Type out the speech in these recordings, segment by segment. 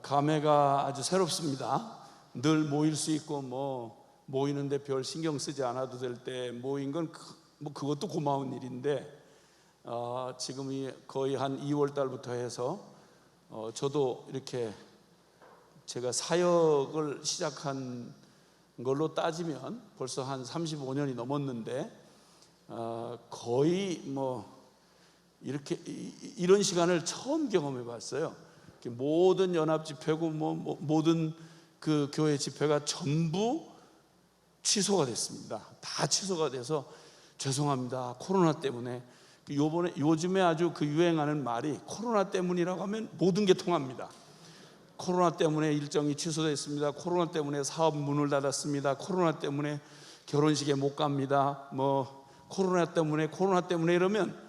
감회가 아주 새롭습니다. 늘 모일 수 있고 모이는데 별 신경 쓰지 않아도 될 때 모인 건 그것도 고마운 일인데 지금이 거의 한 2월 달부터 해서 저도 이렇게 제가 사역을 시작한 걸로 따지면 벌써 한 35년이 넘었는데 거의 이렇게 이런 시간을 처음 경험해 봤어요. 모든 연합 집회고 모든 그 교회 집회가 전부 취소가 됐습니다. 다 취소가 돼서 죄송합니다. 코로나 때문에. 요즘에 아주 그 유행하는 말이 코로나 때문이라고 하면 모든 게 통합니다. 코로나 때문에 일정이 취소됐습니다. 코로나 때문에 사업 문을 닫았습니다. 코로나 때문에 결혼식에 못 갑니다. 코로나 때문에 이러면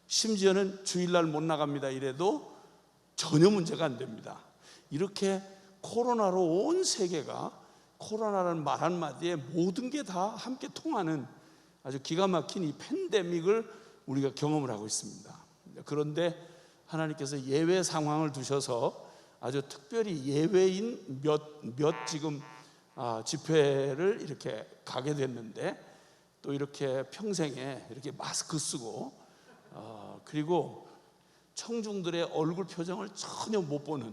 심지어는 주일날 못 나갑니다. 이래도 전혀 문제가 안 됩니다. 이렇게 코로나로 온 세계가 코로나라는 말 한마디에 모든 게 다 함께 통하는 아주 기가 막힌 이 팬데믹을 우리가 경험을 하고 있습니다. 그런데 하나님께서 예외 상황을 두셔서 아주 특별히 예외인 몇 지금 집회를 이렇게 가게 됐는데, 또 이렇게 평생에 이렇게 마스크 쓰고 그리고 청중들의 얼굴 표정을 전혀 못 보는,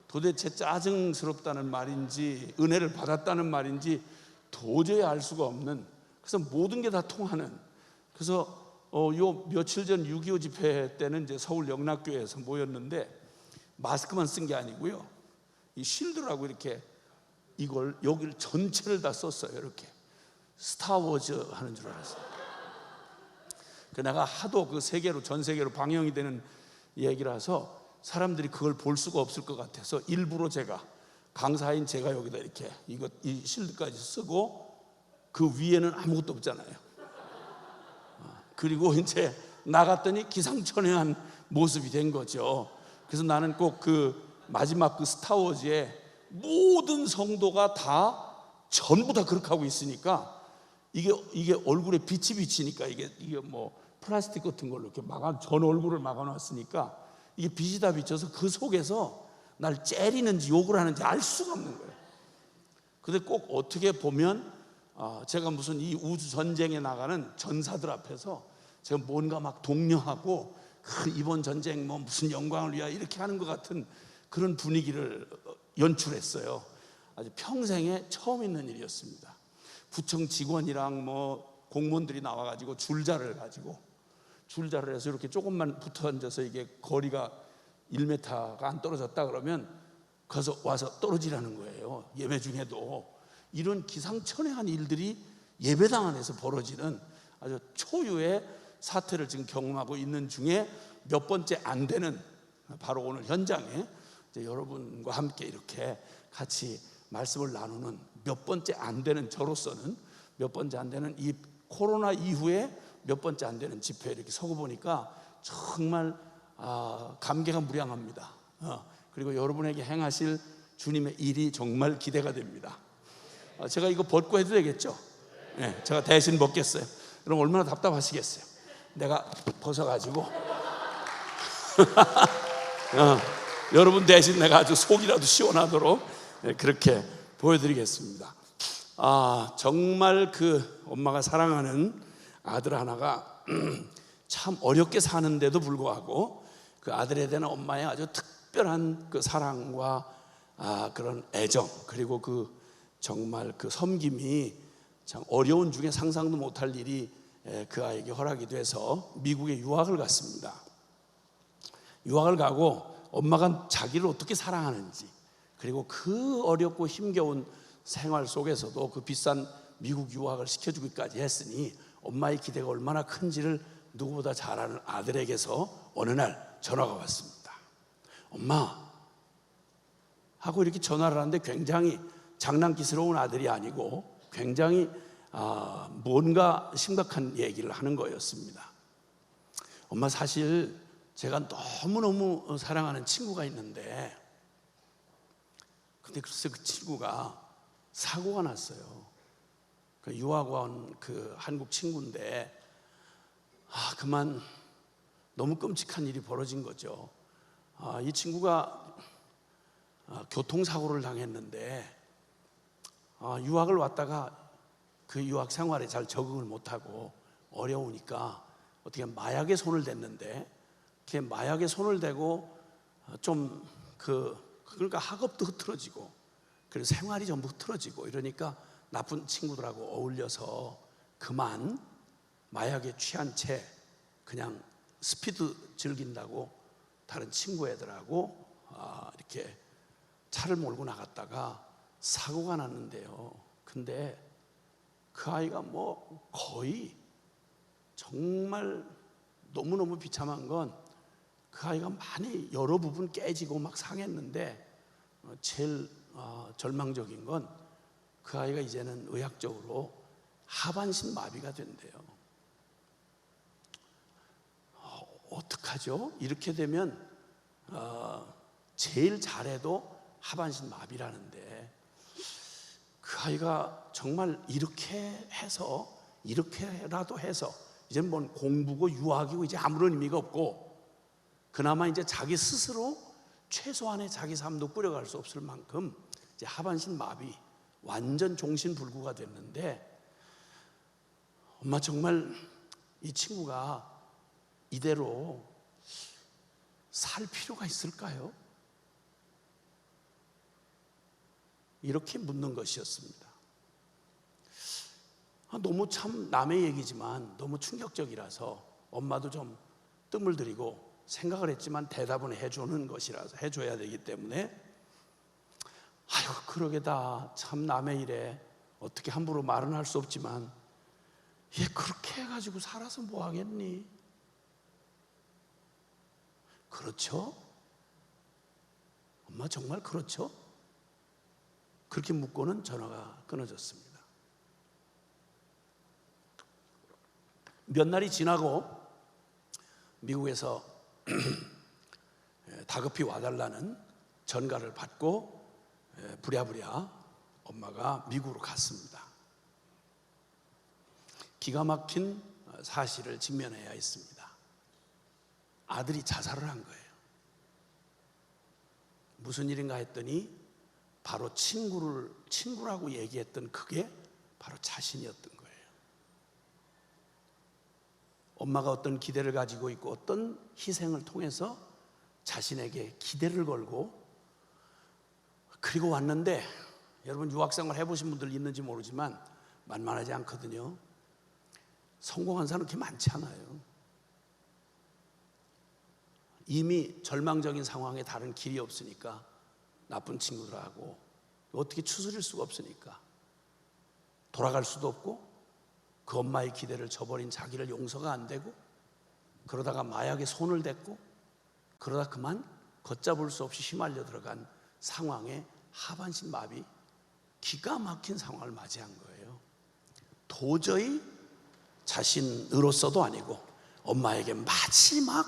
도대체 짜증스럽다는 말인지 은혜를 받았다는 말인지 도저히 알 수가 없는, 그래서 모든 게 다 통하는. 그래서 요 며칠 전 6.25 집회 때는 이제 서울 영락교회에서 모였는데 마스크만 쓴 게 아니고요, 이 쉴드라고 이렇게 이걸 여기를 전체를 다 썼어요. 이렇게 스타워즈 하는 줄 알았어요. 내가 하도 그 세계로, 전 세계로 방영이 되는 얘기라서 사람들이 그걸 볼 수가 없을 것 같아서 일부러 제가, 강사인 제가 여기다 이렇게 이 실드까지 쓰고 그 위에는 아무것도 없잖아요. 그리고 이제 나갔더니 기상천외한 모습이 된 거죠. 그래서 나는 꼭 그 마지막 그 스타워즈의 모든 성도가 다 전부 다 그렇게 하고 있으니까 이게 얼굴에 빛이 비치니까 이게 플라스틱 같은 걸로 이렇게 전 얼굴을 막아놨으니까 이게 빛이 다 비쳐서 그 속에서 날 째리는지 욕을 하는지 알 수가 없는 거예요. 근데 꼭 어떻게 보면 제가 무슨 이 우주 전쟁에 나가는 전사들 앞에서 제가 뭔가 막 독려하고 이번 전쟁 무슨 영광을 위하여 이렇게 하는 것 같은 그런 분위기를 연출했어요. 아주 평생에 처음 있는 일이었습니다. 구청 직원이랑 공무원들이 나와가지고 줄자를 해서 이렇게 조금만 붙어 앉아서 이게 거리가 1m가 안 떨어졌다 그러면 가서 와서 떨어지라는 거예요. 예배 중에도 이런 기상천외한 일들이 예배당 안에서 벌어지는 아주 초유의 사태를 지금 경험하고 있는 중에 몇 번째 안 되는, 바로 오늘 현장에 이제 여러분과 함께 이렇게 같이 말씀을 나누는 몇 번째 안 되는, 저로서는 몇 번째 안 되는 이 코로나 이후에 몇 번째 안 되는 집회에 이렇게 서고 보니까 정말 감개가 무량합니다. 그리고 여러분에게 행하실 주님의 일이 정말 기대가 됩니다. 제가 이거 벗고 해도 되겠죠? 네, 제가 대신 벗겠어요. 그럼 얼마나 답답하시겠어요? 내가 벗어가지고 여러분 대신 내가 아주 속이라도 시원하도록 그렇게 보여드리겠습니다. 정말 그 엄마가 사랑하는 아들 하나가 참 어렵게 사는데도 불구하고 그 아들에 대한 엄마의 아주 특별한 그 사랑과 그런 애정, 그리고 그 정말 그 섬김이 참 어려운 중에 상상도 못할 일이 그 아이에게 허락이 돼서 미국에 유학을 갔습니다. 유학을 가고 엄마가 자기를 어떻게 사랑하는지, 그리고 그 어렵고 힘겨운 생활 속에서도 그 비싼 미국 유학을 시켜주기까지 했으니 엄마의 기대가 얼마나 큰지를 누구보다 잘 아는 아들에게서 어느 날 전화가 왔습니다. 엄마 하고 이렇게 전화를 하는데 굉장히 장난기스러운 아들이 아니고 굉장히 뭔가 심각한 얘기를 하는 거였습니다. 엄마, 사실 제가 너무너무 사랑하는 친구가 있는데, 근데 글쎄 그 친구가 사고가 났어요. 그 유학원 그 한국 친구인데 그만 너무 끔찍한 일이 벌어진 거죠. 이 친구가 교통사고를 당했는데 유학을 왔다가 그 유학 생활에 잘 적응을 못하고 어려우니까 어떻게 마약에 손을 댔는데, 그 마약에 손을 대고 좀 그러니까 학업도 흐트러지고 그래서 생활이 전부 흐트러지고 이러니까 나쁜 친구들하고 어울려서 그만 마약에 취한 채 그냥 스피드 즐긴다고 다른 친구 애들하고 이렇게 차를 몰고 나갔다가 사고가 났는데요. 근데 그 아이가 뭐 거의 정말 너무너무 비참한 건 그 아이가 많이 여러 부분 깨지고 막 상했는데 제일 절망적인 건 그 아이가 이제는 의학적으로 하반신 마비가 된대요. 어떡하죠? 이렇게 되면 제일 잘해도 하반신 마비라는데, 그 아이가 정말 이렇게라도 해서 이제 뭐 공부고 유학이고 이제 아무런 의미가 없고, 그나마 이제 자기 스스로 최소한의 자기 삶도 꾸려갈 수 없을 만큼 이제 하반신 마비, 완전 종신불구가 됐는데, 엄마 정말 이 친구가 이대로 살 필요가 있을까요? 이렇게 묻는 것이었습니다. 너무 참 남의 얘기지만 너무 충격적이라서 엄마도 좀 뜸을 들이고 생각을 했지만 대답은 해주는 것이라서 해줘야 되기 때문에, 아유 그러게다, 참 남의 일에 어떻게 함부로 말은 할 수 없지만 얘 그렇게 해가지고 살아서 뭐 하겠니? 그렇죠? 엄마 정말 그렇죠? 그렇게 묻고는 전화가 끊어졌습니다. 몇 날이 지나고 미국에서 다급히 와달라는 전가를 받고 부랴부랴 엄마가 미국으로 갔습니다. 기가 막힌 사실을 직면해야 했습니다. 아들이 자살을 한 거예요. 무슨 일인가 했더니 바로 친구라고 얘기했던 그게 바로 자신이었던 거예요. 엄마가 어떤 기대를 가지고 있고 어떤 희생을 통해서 자신에게 기대를 걸고 그리고 왔는데, 여러분 유학생활 해보신 분들 있는지 모르지만 만만하지 않거든요. 성공한 사람 그렇게 많지 않아요. 이미 절망적인 상황에 다른 길이 없으니까 나쁜 친구들하고 어떻게 추스릴 수가 없으니까 돌아갈 수도 없고, 그 엄마의 기대를 저버린 자기를 용서가 안 되고, 그러다가 마약에 손을 댔고, 그러다 그만 걷잡을 수 없이 휘말려 들어간 상황에 하반신 마비, 기가 막힌 상황을 맞이한 거예요. 도저히 자신으로서도 아니고 엄마에게 마지막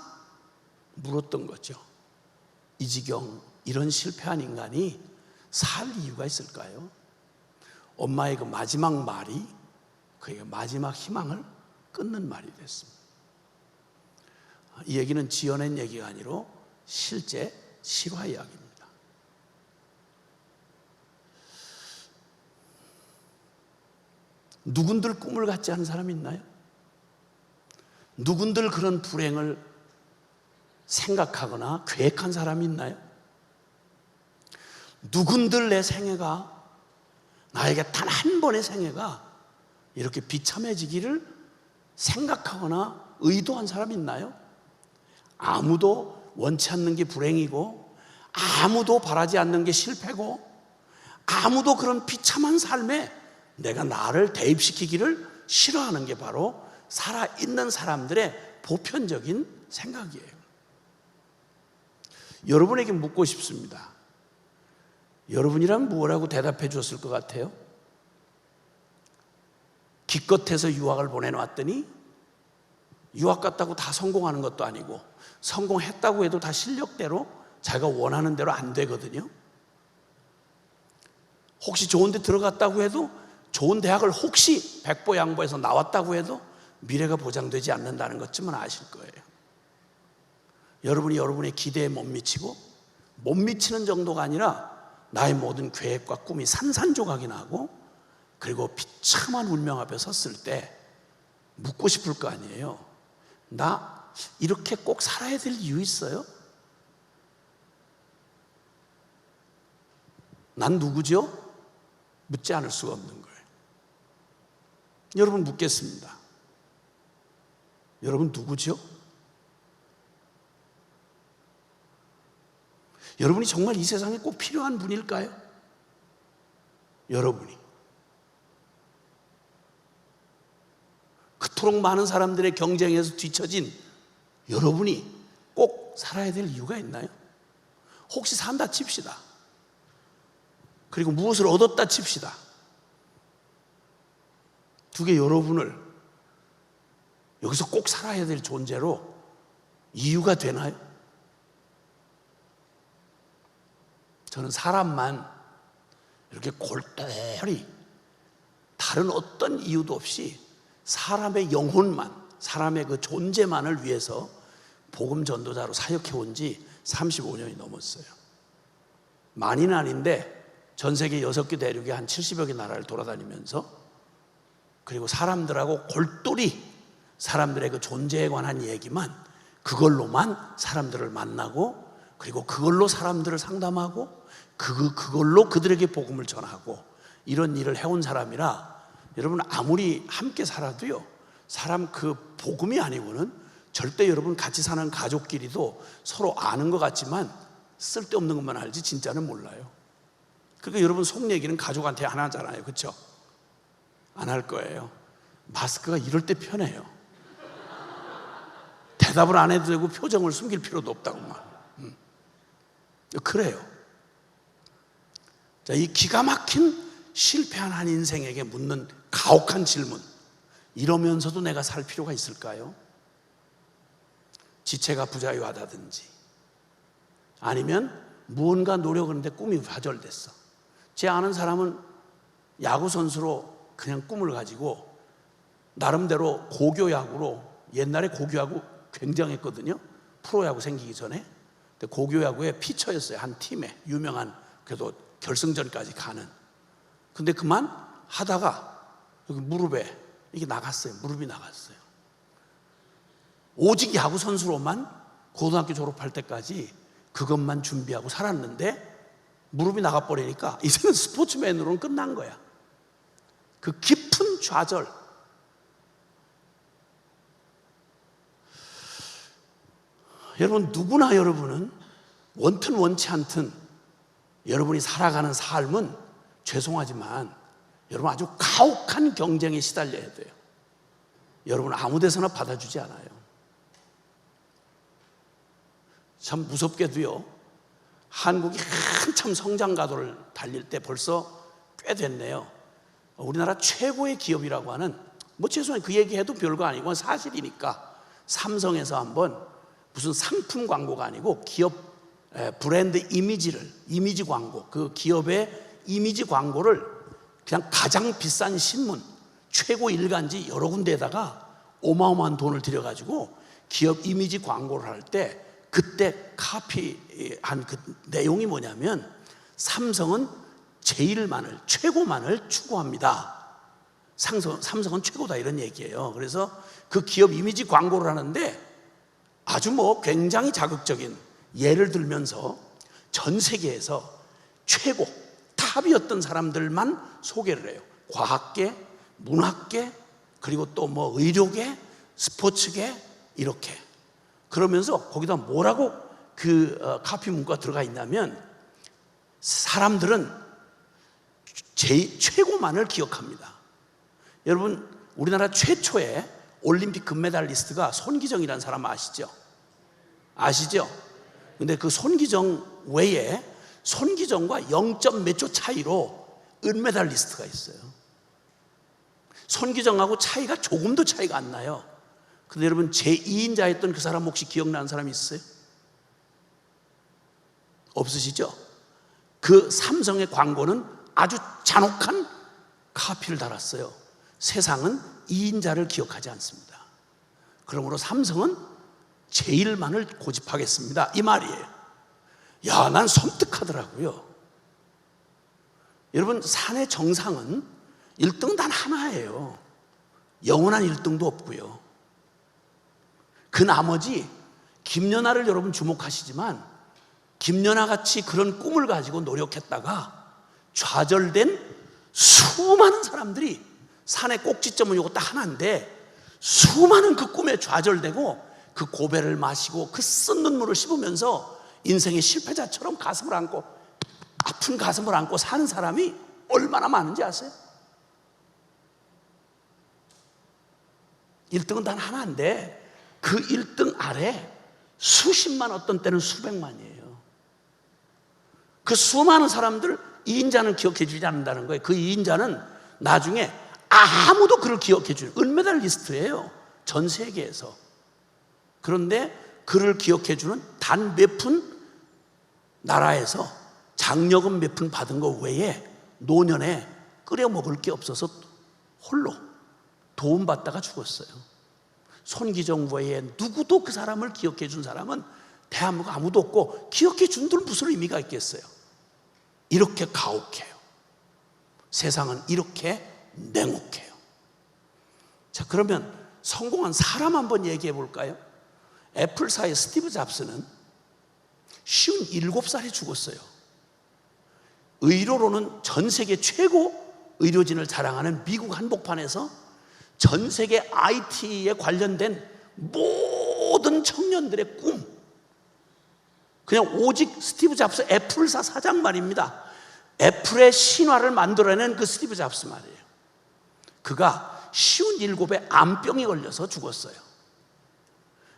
물었던 거죠. 이 지경, 이런 실패한 인간이 살 이유가 있을까요? 엄마의 그 마지막 말이 그에게 마지막 희망을 끊는 말이 됐습니다. 이 얘기는 지어낸 얘기가 아니라 실제 실화 이야기입니다. 누군들 꿈을 갖지 않은 사람이 있나요? 누군들 그런 불행을 생각하거나 계획한 사람이 있나요? 누군들 내 생애가, 나에게 단 한 번의 생애가 이렇게 비참해지기를 생각하거나 의도한 사람이 있나요? 아무도 원치 않는 게 불행이고, 아무도 바라지 않는 게 실패고, 아무도 그런 비참한 삶에 내가 나를 대입시키기를 싫어하는 게 바로 살아있는 사람들의 보편적인 생각이에요. 여러분에게 묻고 싶습니다. 여러분이라면 뭐라고 대답해 줬을 것 같아요? 기껏해서 유학을 보내놨더니 유학 갔다고 다 성공하는 것도 아니고, 성공했다고 해도 다 실력대로 자기가 원하는 대로 안 되거든요. 혹시 좋은 데 들어갔다고 해도, 좋은 대학을 혹시 백보양보해서 나왔다고 해도 미래가 보장되지 않는다는 것쯤은 아실 거예요. 여러분이 여러분의 기대에 못 미치고, 못 미치는 정도가 아니라 나의 모든 계획과 꿈이 산산조각이 나고 그리고 비참한 운명 앞에 섰을 때 묻고 싶을 거 아니에요. 나 이렇게 꼭 살아야 될 이유 있어요? 난 누구죠? 묻지 않을 수가 없는 거예요. 여러분 묻겠습니다. 여러분 누구죠? 여러분이 정말 이 세상에 꼭 필요한 분일까요? 여러분이 그토록 많은 사람들의 경쟁에서 뒤처진 여러분이 꼭 살아야 될 이유가 있나요? 혹시 산다 칩시다. 그리고 무엇을 얻었다 칩시다. 두 개 여러분을 여기서 꼭 살아야 될 존재로 이유가 되나요? 저는 사람만 이렇게 골똘히 다른 어떤 이유도 없이 사람의 영혼만, 사람의 그 존재만을 위해서 복음 전도자로 사역해 온 지 35년이 넘었어요. 많이는 아닌데 전 세계 6개 대륙의 한 70여 개 나라를 돌아다니면서 그리고 사람들하고 골똘히 사람들의 그 존재에 관한 얘기만, 그걸로만 사람들을 만나고 그리고 그걸로 사람들을 상담하고 그걸로 그들에게 복음을 전하고 이런 일을 해온 사람이라 여러분 아무리 함께 살아도요, 사람 그 복음이 아니고는 절대 여러분 같이 사는 가족끼리도 서로 아는 것 같지만 쓸데없는 것만 알지 진짜는 몰라요. 그러니까 여러분 속 얘기는 가족한테 안 하잖아요. 그렇죠? 안 할 거예요. 마스크가 이럴 때 편해요. 대답을 안 해도 되고 표정을 숨길 필요도 없다고 말. 그래요. 자, 이 기가 막힌 실패한 한 인생에게 묻는 가혹한 질문, 이러면서도 내가 살 필요가 있을까요? 지체가 부자유하다든지 아니면 무언가 노력하는데 꿈이 좌절됐어. 제 아는 사람은 야구 선수로 그냥 꿈을 가지고 나름대로 고교야구로, 옛날에 고교야구 굉장했거든요. 프로야구 생기기 전에. 근데 고교야구의 피처였어요. 한 팀에 유명한, 그래도 결승전까지 가는. 근데 그만 하다가 여기 무릎에 이게 나갔어요. 무릎이 나갔어요. 오직 야구 선수로만 고등학교 졸업할 때까지 그것만 준비하고 살았는데 무릎이 나가버리니까 이제는 스포츠맨으로는 끝난 거야. 그 깊은 좌절. 여러분 누구나 여러분은 원튼 원치 않든 여러분이 살아가는 삶은 죄송하지만 여러분 아주 가혹한 경쟁에 시달려야 돼요. 여러분 아무 데서나 받아주지 않아요. 참 무섭게도요, 한국이 한참 성장 가도를 달릴 때 벌써 꽤 됐네요. 우리나라 최고의 기업이라고 하는, 뭐 죄송해요, 그 얘기해도 별거 아니고 사실이니까, 삼성에서 한번 무슨 상품 광고가 아니고 기업 브랜드 이미지 광고, 그 기업의 이미지 광고를 그냥 가장 비싼 신문, 최고 일간지 여러 군데에다가 어마어마한 돈을 들여가지고 기업 이미지 광고를 할 때 그때 카피한 그 내용이 뭐냐면, 삼성은 제일만을, 최고만을 추구합니다. 삼성은 최고다, 이런 얘기예요. 그래서 그 기업 이미지 광고를 하는데 아주 뭐 굉장히 자극적인 예를 들면서 전 세계에서 최고 탑이었던 사람들만 소개를 해요. 과학계, 문학계, 그리고 또 뭐 의료계, 스포츠계, 이렇게. 그러면서 거기다 뭐라고 그 카피 문구가 들어가 있냐면, 사람들은 최고만을 기억합니다. 여러분 우리나라 최초의 올림픽 금메달리스트가 손기정이라는 사람 아시죠? 아시죠? 근데 그 손기정 외에 손기정과 0. 몇 초 차이로 은메달리스트가 있어요. 손기정하고 차이가 조금도 차이가 안 나요. 근데 여러분 제2인자였던 그 사람 혹시 기억나는 사람이 있어요? 없으시죠? 그 삼성의 광고는 아주 잔혹한 카피를 달았어요. 세상은 2인자를 기억하지 않습니다. 그러므로 삼성은 제일만을 고집하겠습니다, 이 말이에요. 야, 난 섬뜩하더라고요. 여러분, 산의 정상은 1등 단 하나예요. 영원한 1등도 없고요. 그 나머지 김연아를 여러분 주목하시지만, 김연아 같이 그런 꿈을 가지고 노력했다가 좌절된 수많은 사람들이, 산의 꼭지점은 이거 딱 하나인데 수많은 그 꿈에 좌절되고 그 고배를 마시고 그 쓴 눈물을 씹으면서 인생의 실패자처럼 가슴을 안고, 아픈 가슴을 안고 사는 사람이 얼마나 많은지 아세요? 1등은 단 하나인데 그 1등 아래 수십만, 어떤 때는 수백만이에요. 그 수많은 사람들, 2인자는 기억해 주지 않는다는 거예요. 그 2인자는 나중에 아무도 그를 기억해 주는 은메달리스트예요, 전 세계에서. 그런데 그를 기억해 주는 단 몇 푼, 나라에서 장려금 몇 푼 받은 것 외에 노년에 끓여 먹을 게 없어서 홀로 도움받다가 죽었어요. 손기정 외에 누구도 그 사람을 기억해 준 사람은 대한민국 아무도 없고, 기억해 준 들 무슨 의미가 있겠어요? 이렇게 가혹해요. 세상은 이렇게 냉혹해요. 자, 그러면 성공한 사람 한번 얘기해 볼까요? 애플사의 스티브 잡스는 57살에 죽었어요. 의료로는 전 세계 최고 의료진을 자랑하는 미국 한복판에서 전 세계 IT에 관련된 모든 청년들의 꿈, 그냥 오직 스티브 잡스 애플사 사장 말입니다. 애플의 신화를 만들어낸 그 스티브 잡스 말이에요. 그가 57에 암병이 걸려서 죽었어요.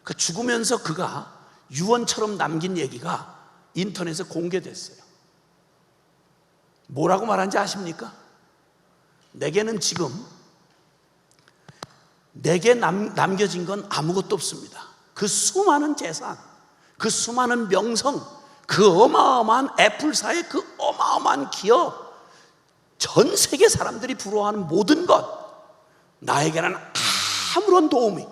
그 죽으면서 그가 유언처럼 남긴 얘기가 인터넷에 공개됐어요. 뭐라고 말한지 아십니까? 내게는 지금 내게 남겨진 건 아무것도 없습니다. 그 수많은 재산, 그 수많은 명성, 그 어마어마한 애플사의 그 어마어마한 기업, 전 세계 사람들이 부러워하는 모든 것, 나에게는 아무런 도움이,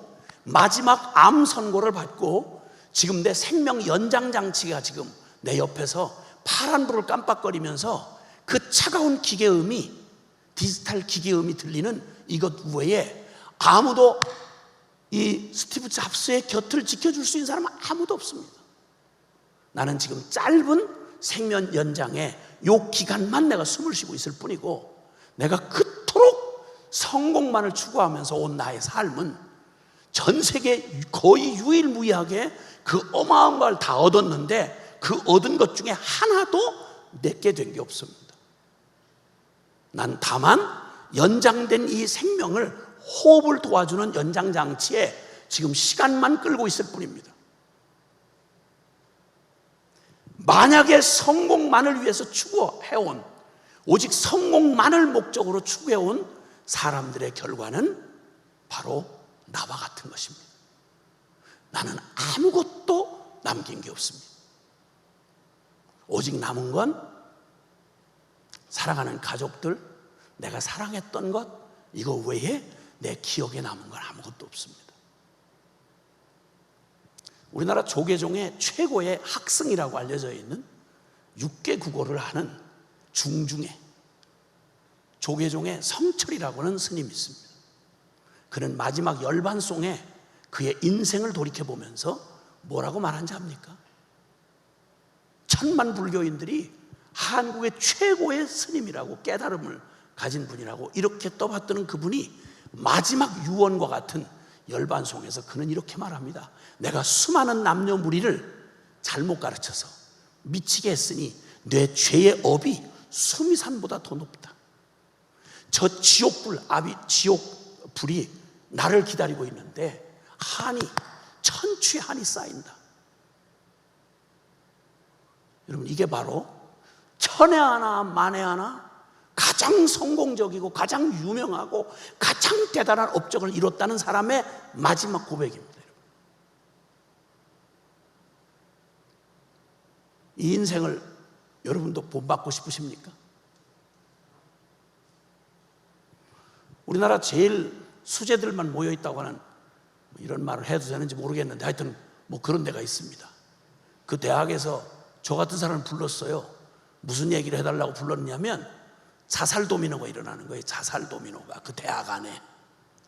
마지막 암 선고를 받고 지금 내 생명 연장 장치가 지금 내 옆에서 파란불을 깜빡거리면서 그 차가운 기계음이, 디지털 기계음이 들리는 이것 외에 아무도 이 스티브 잡스의 곁을 지켜줄 수 있는 사람은 아무도 없습니다. 나는 지금 짧은 생명 연장에 요 기간만 내가 숨을 쉬고 있을 뿐이고, 내가 그토록 성공만을 추구하면서 온 나의 삶은 전 세계 거의 유일무이하게 그 어마어마한 걸 다 얻었는데 그 얻은 것 중에 하나도 내게 된 게 없습니다. 난 다만 연장된 이 생명을, 호흡을 도와주는 연장장치에 지금 시간만 끌고 있을 뿐입니다. 만약에 성공만을 위해서 추구해온, 오직 성공만을 목적으로 추구해온 사람들의 결과는 바로 나와 같은 것입니다. 나는 아무것도 남긴 게 없습니다. 오직 남은 건 사랑하는 가족들, 내가 사랑했던 것, 이거 외에 내 기억에 남은 건 아무것도 없습니다. 우리나라 조계종의 최고의 학승이라고 알려져 있는 6개 국어를 하는 중중에 조계종의 성철이라고 하는 스님이 있습니다. 그는 마지막 열반송에 그의 인생을 돌이켜보면서 뭐라고 말한지 압니까? 천만 불교인들이 한국의 최고의 스님이라고, 깨달음을 가진 분이라고 이렇게 떠받드는 그분이 마지막 유언과 같은 열반송에서 그는 이렇게 말합니다. 내가 수많은 남녀 무리를 잘못 가르쳐서 미치게 했으니 내 죄의 업이 수미산보다 더 높다. 저 지옥불, 지옥불이 나를 기다리고 있는데 한이, 천추의 한이 쌓인다. 여러분, 이게 바로 천에 하나 만에 하나 가장 성공적이고 가장 유명하고 가장 대단한 업적을 이뤘다는 사람의 마지막 고백입니다. 이 인생을 여러분도 본받고 싶으십니까? 우리나라 제일 수재들만 모여있다고 하는, 이런 말을 해도 되는지 모르겠는데 하여튼 뭐 그런 데가 있습니다. 그 대학에서 저 같은 사람을 불렀어요. 무슨 얘기를 해달라고 불렀냐면, 자살 도미노가 일어나는 거예요. 자살 도미노가 그 대학 안에,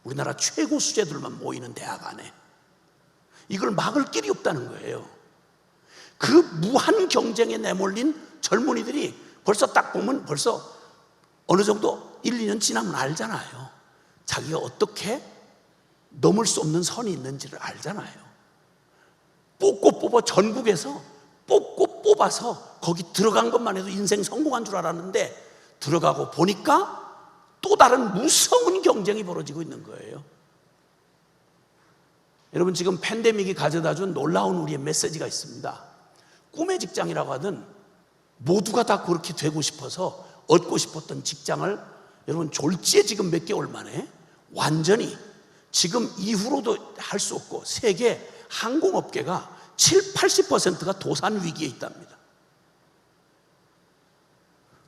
우리나라 최고 수재들만 모이는 대학 안에. 이걸 막을 길이 없다는 거예요. 그 무한 경쟁에 내몰린 젊은이들이 벌써 딱 보면 벌써 어느 정도 1, 2년 지나면 알잖아요. 자기가 어떻게 넘을 수 없는 선이 있는지를 알잖아요. 뽑고 뽑아, 전국에서 뽑고 뽑아서 거기 들어간 것만 해도 인생 성공한 줄 알았는데 들어가고 보니까 또 다른 무서운 경쟁이 벌어지고 있는 거예요. 여러분, 지금 팬데믹이 가져다 준 놀라운 우리의 메시지가 있습니다. 꿈의 직장이라고 하든 모두가 다 그렇게 되고 싶어서 얻고 싶었던 직장을 여러분 졸지에 지금 몇 개월 만에 완전히 지금 이후로도 할 수 없고 세계 항공업계가 70-80%가 도산 위기에 있답니다.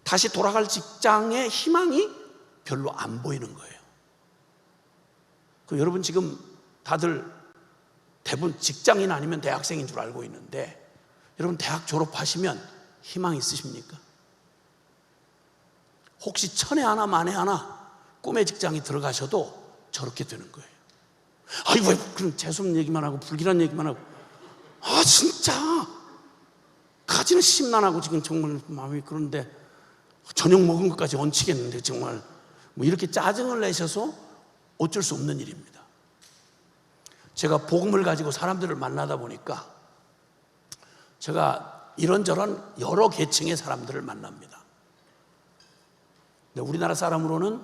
다시 돌아갈 직장의 희망이 별로 안 보이는 거예요. 여러분 지금 다들 대부분 직장인 아니면 대학생인 줄 알고 있는데 여러분 대학 졸업하시면 희망 있으십니까? 혹시 천에 하나 만에 하나 꿈의 직장이 들어가셔도 저렇게 되는 거예요. 아이고, 그럼 재수없는 얘기만 하고 불길한 얘기만 하고, 아 진짜 가지는 심란하고 지금 정말 마음이 그런데 저녁 먹은 것까지 얹히겠는데 정말 뭐 이렇게 짜증을 내셔서 어쩔 수 없는 일입니다. 제가 복음을 가지고 사람들을 만나다 보니까 제가 이런저런 여러 계층의 사람들을 만납니다. 근데 우리나라 사람으로는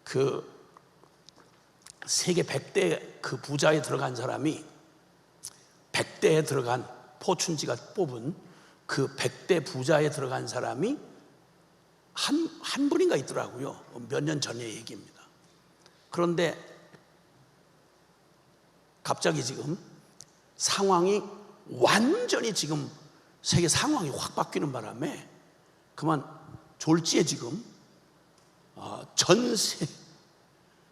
그 세계 100대 그 부자에 들어간 사람이 100대에 들어간 포춘지가 뽑은 그 100대 부자에 들어간 사람이 한 분인가 있더라고요. 몇 년 전의 얘기입니다. 그런데 갑자기 지금 상황이 완전히 지금 세계 상황이 확 바뀌는 바람에 그만 졸지에 지금 전세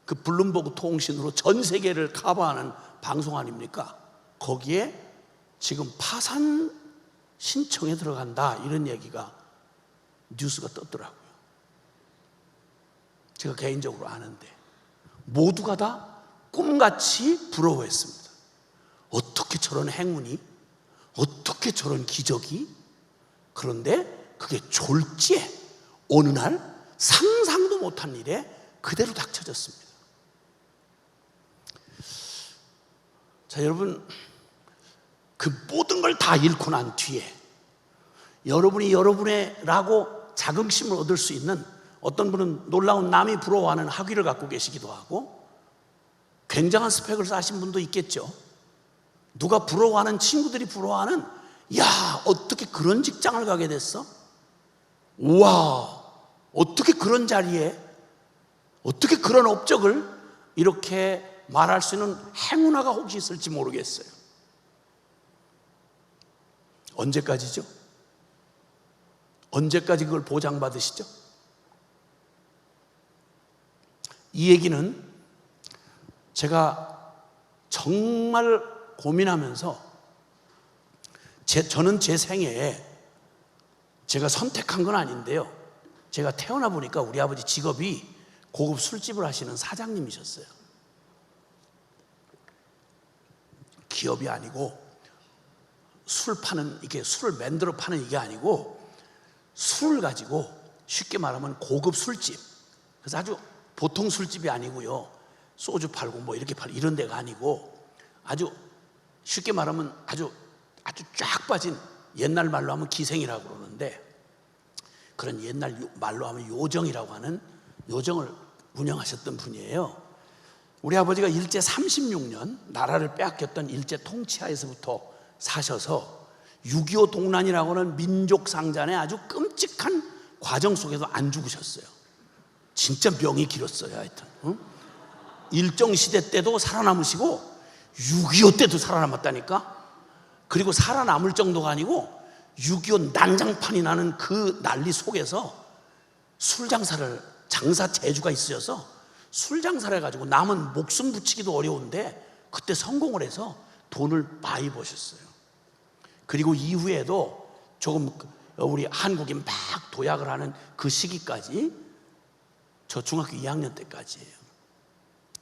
그 블룸버그 통신으로 전 세계를 커버하는 방송 아닙니까? 거기에 지금 파산 신청에 들어간다 이런 얘기가 뉴스가 떴더라고요. 제가 개인적으로 아는데 모두가 다 꿈같이 부러워했습니다. 어떻게 저런 행운이, 어떻게 저런 기적이. 그런데 그게 졸지에 어느 날 상상도 못한 일에 그대로 닥쳐졌습니다. 자, 여러분, 그 모든 걸 다 잃고 난 뒤에 여러분이 여러분의라고 자긍심을 얻을 수 있는, 어떤 분은 놀라운 남이 부러워하는 학위를 갖고 계시기도 하고 굉장한 스펙을 쌓으신 분도 있겠죠. 누가 부러워하는, 친구들이 부러워하는, 야 어떻게 그런 직장을 가게 됐어? 우와 어떻게 그런 자리에, 어떻게 그런 업적을 이렇게 말할 수 있는 행운아가 혹시 있을지 모르겠어요. 언제까지죠? 언제까지 그걸 보장받으시죠? 이 얘기는 제가 정말 고민하면서 저는 제 생애에 제가 선택한 건 아닌데요, 제가 태어나 보니까 우리 아버지 직업이 고급 술집을 하시는 사장님이셨어요. 기업이 아니고 술 파는, 이게 술을 만들어 파는 이게 아니고 술을 가지고 쉽게 말하면 고급 술집, 그래서 아주 보통 술집이 아니고요, 소주 팔고 뭐 이렇게 팔고 이런 데가 아니고 아주 쉽게 말하면 아주 쫙 빠진, 옛날 말로 하면 기생이라고 그러는데 그런 옛날 말로 하면 요정이라고 하는 요정을 운영하셨던 분이에요. 우리 아버지가 일제 36년 나라를 빼앗겼던 일제 통치하에서부터 사셔서 6.25 동란이라고 하는 민족 상잔의 아주 끔찍한 과정 속에서 안 죽으셨어요. 진짜 명이 길었어요. 하여튼 일정시대 때도 살아남으시고 6.25 때도 살아남았다니까. 그리고 살아남을 정도가 아니고 6.25 난장판이 나는 그 난리 속에서 장사 재주가 있으셔서 술 장사를 해가지고 남은 목숨 붙이기도 어려운데 그때 성공을 해서 돈을 많이 버셨어요. 그리고 이후에도 조금 우리 한국이 막 도약을 하는 그 시기까지 저 중학교 2학년 때까지예요.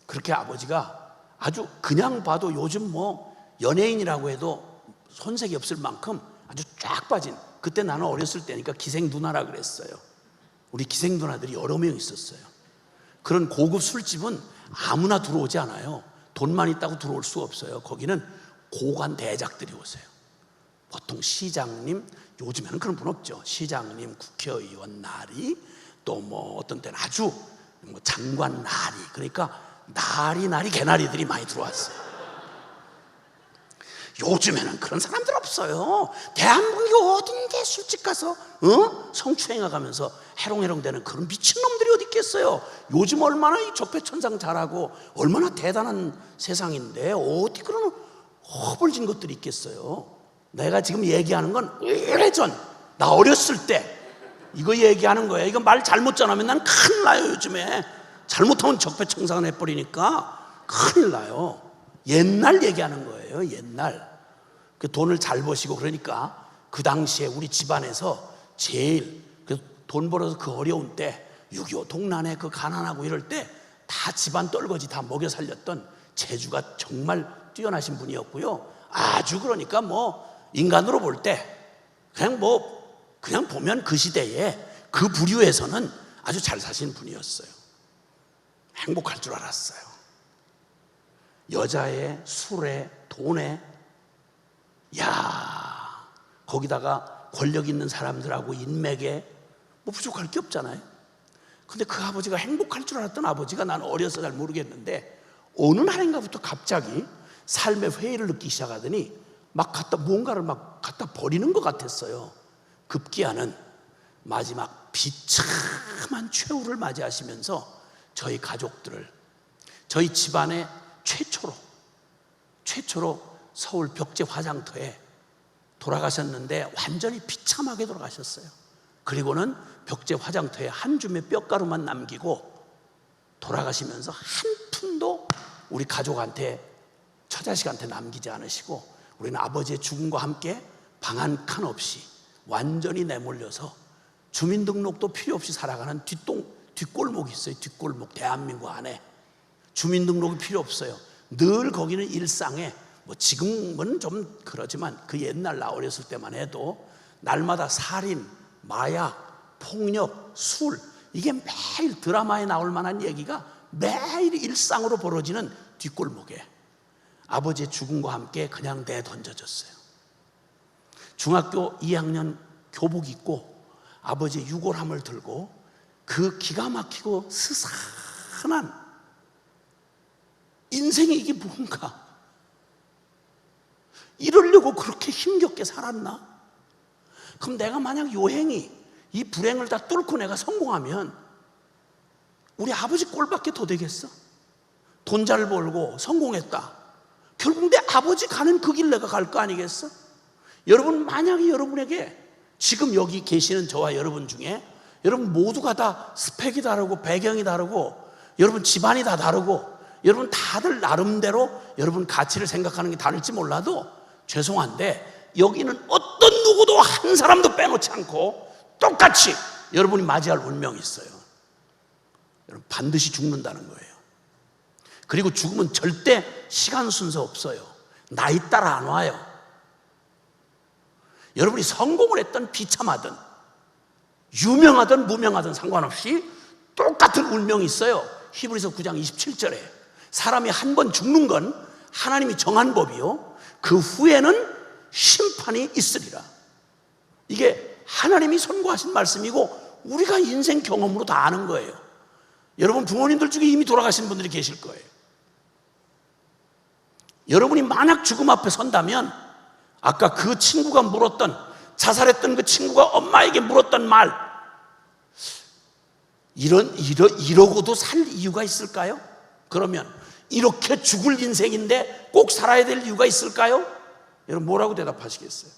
그렇게 아버지가 아주 그냥 봐도 요즘 뭐 연예인이라고 해도 손색이 없을 만큼 아주 쫙 빠진, 그때 나는 어렸을 때니까 기생 누나라 그랬어요. 우리 기생 누나들이 여러 명 있었어요. 그런 고급 술집은 아무나 들어오지 않아요. 돈만 있다고 들어올 수 없어요. 거기는 고관 대작들이 오세요. 보통 시장님, 요즘에는 그런 분 없죠. 시장님, 국회의원 나리, 또 뭐 어떤 때는 아주 뭐 장관 나리, 그러니까 나리 개나리들이 많이 들어왔어요. 요즘에는 그런 사람들 없어요. 대한민국이 어딘데 술집 가서 성추행해 가면서 해롱해롱 되는 그런 미친놈들이 어디 있겠어요. 요즘 얼마나 이 적폐천상 잘하고 얼마나 대단한 세상인데 어디 그런 허벌진 것들이 있겠어요. 내가 지금 얘기하는 건 오래전, 나 어렸을 때 이거 얘기하는 거예요. 이거 말 잘못 전하면 난 큰일 나요. 요즘에 잘못하면 적폐청산을 해버리니까 큰일 나요. 옛날 얘기하는 거예요. 옛날 그 돈을 잘 버시고, 그러니까 그 당시에 우리 집안에서 제일 돈 벌어서 그 어려운 때 6.25 동란에 그 가난하고 이럴 때 다 집안 떨거지 다 먹여 살렸던 재주가 정말 뛰어나신 분이었고요. 아주 그러니까 뭐 인간으로 볼 때 그냥 보면 그 시대에 그 부류에서는 아주 잘 사신 분이었어요. 행복할 줄 알았어요. 여자에, 술에, 돈에, 야, 거기다가 권력 있는 사람들하고 인맥에 뭐 부족할 게 없잖아요. 근데 그 아버지가 행복할 줄 알았던 아버지가, 나는 어려서 잘 모르겠는데 어느 날인가부터 갑자기 삶의 회의를 느끼기 시작하더니 뭔가를 막 갖다 버리는 것 같았어요. 급기야는 마지막 비참한 최후를 맞이하시면서 저희 가족들을, 저희 집안의 최초로 서울 벽제 화장터에 돌아가셨는데 완전히 비참하게 돌아가셨어요. 그리고는 벽제 화장터에 한 줌의 뼈가루만 남기고 돌아가시면서 한 푼도 우리 가족한테, 처자식한테 남기지 않으시고, 우리는 아버지의 죽음과 함께 방 한 칸 없이 완전히 내몰려서 주민등록도 필요 없이 살아가는 뒷골목이 있어요. 뒷골목, 대한민국 안에 주민등록이 필요 없어요. 늘 거기는 일상에, 뭐 지금은 좀 그러지만 그 옛날 나 어렸을 때만 해도 날마다 살인, 마약, 폭력, 술, 이게 매일 드라마에 나올 만한 얘기가 매일 일상으로 벌어지는 뒷골목에 아버지의 죽음과 함께 그냥 내던져졌어요. 중학교 2학년 교복 입고 아버지의 유골함을 들고 그 기가 막히고 스산한 인생이 이게 뭔가, 이러려고 그렇게 힘겹게 살았나? 그럼 내가 만약 요행이 이 불행을 다 뚫고 내가 성공하면 우리 아버지 꼴밖에 더 되겠어? 돈 잘 벌고 성공했다. 결국 내 아버지 가는 그 길 내가 갈 거 아니겠어? 여러분, 만약에 여러분에게 지금 여기 계시는 저와 여러분 중에 여러분 모두가 다 스펙이 다르고 배경이 다르고 여러분 집안이 다 다르고 여러분 다들 나름대로 여러분 가치를 생각하는 게 다를지 몰라도 죄송한데 여기는 어떤 누구도 한 사람도 빼놓지 않고 똑같이 여러분이 맞이할 운명이 있어요. 여러분 반드시 죽는다는 거예요. 그리고 죽음은 절대 시간 순서 없어요. 나이 따라 안 와요. 여러분이 성공을 했든 비참하든 유명하든 무명하든 상관없이 똑같은 운명이 있어요. 히브리서 9장 27절에 사람이 한 번 죽는 건 하나님이 정한 법이요 그 후에는 심판이 있으리라. 이게 하나님이 선고하신 말씀이고 우리가 인생 경험으로 다 아는 거예요. 여러분 부모님들 중에 이미 돌아가신 분들이 계실 거예요. 여러분이 만약 죽음 앞에 선다면 아까 그 친구가 물었던, 자살했던 그 친구가 엄마에게 물었던 말, 이러고도 살 이유가 있을까요? 그러면 이렇게 죽을 인생인데 꼭 살아야 될 이유가 있을까요? 여러분 뭐라고 대답하시겠어요?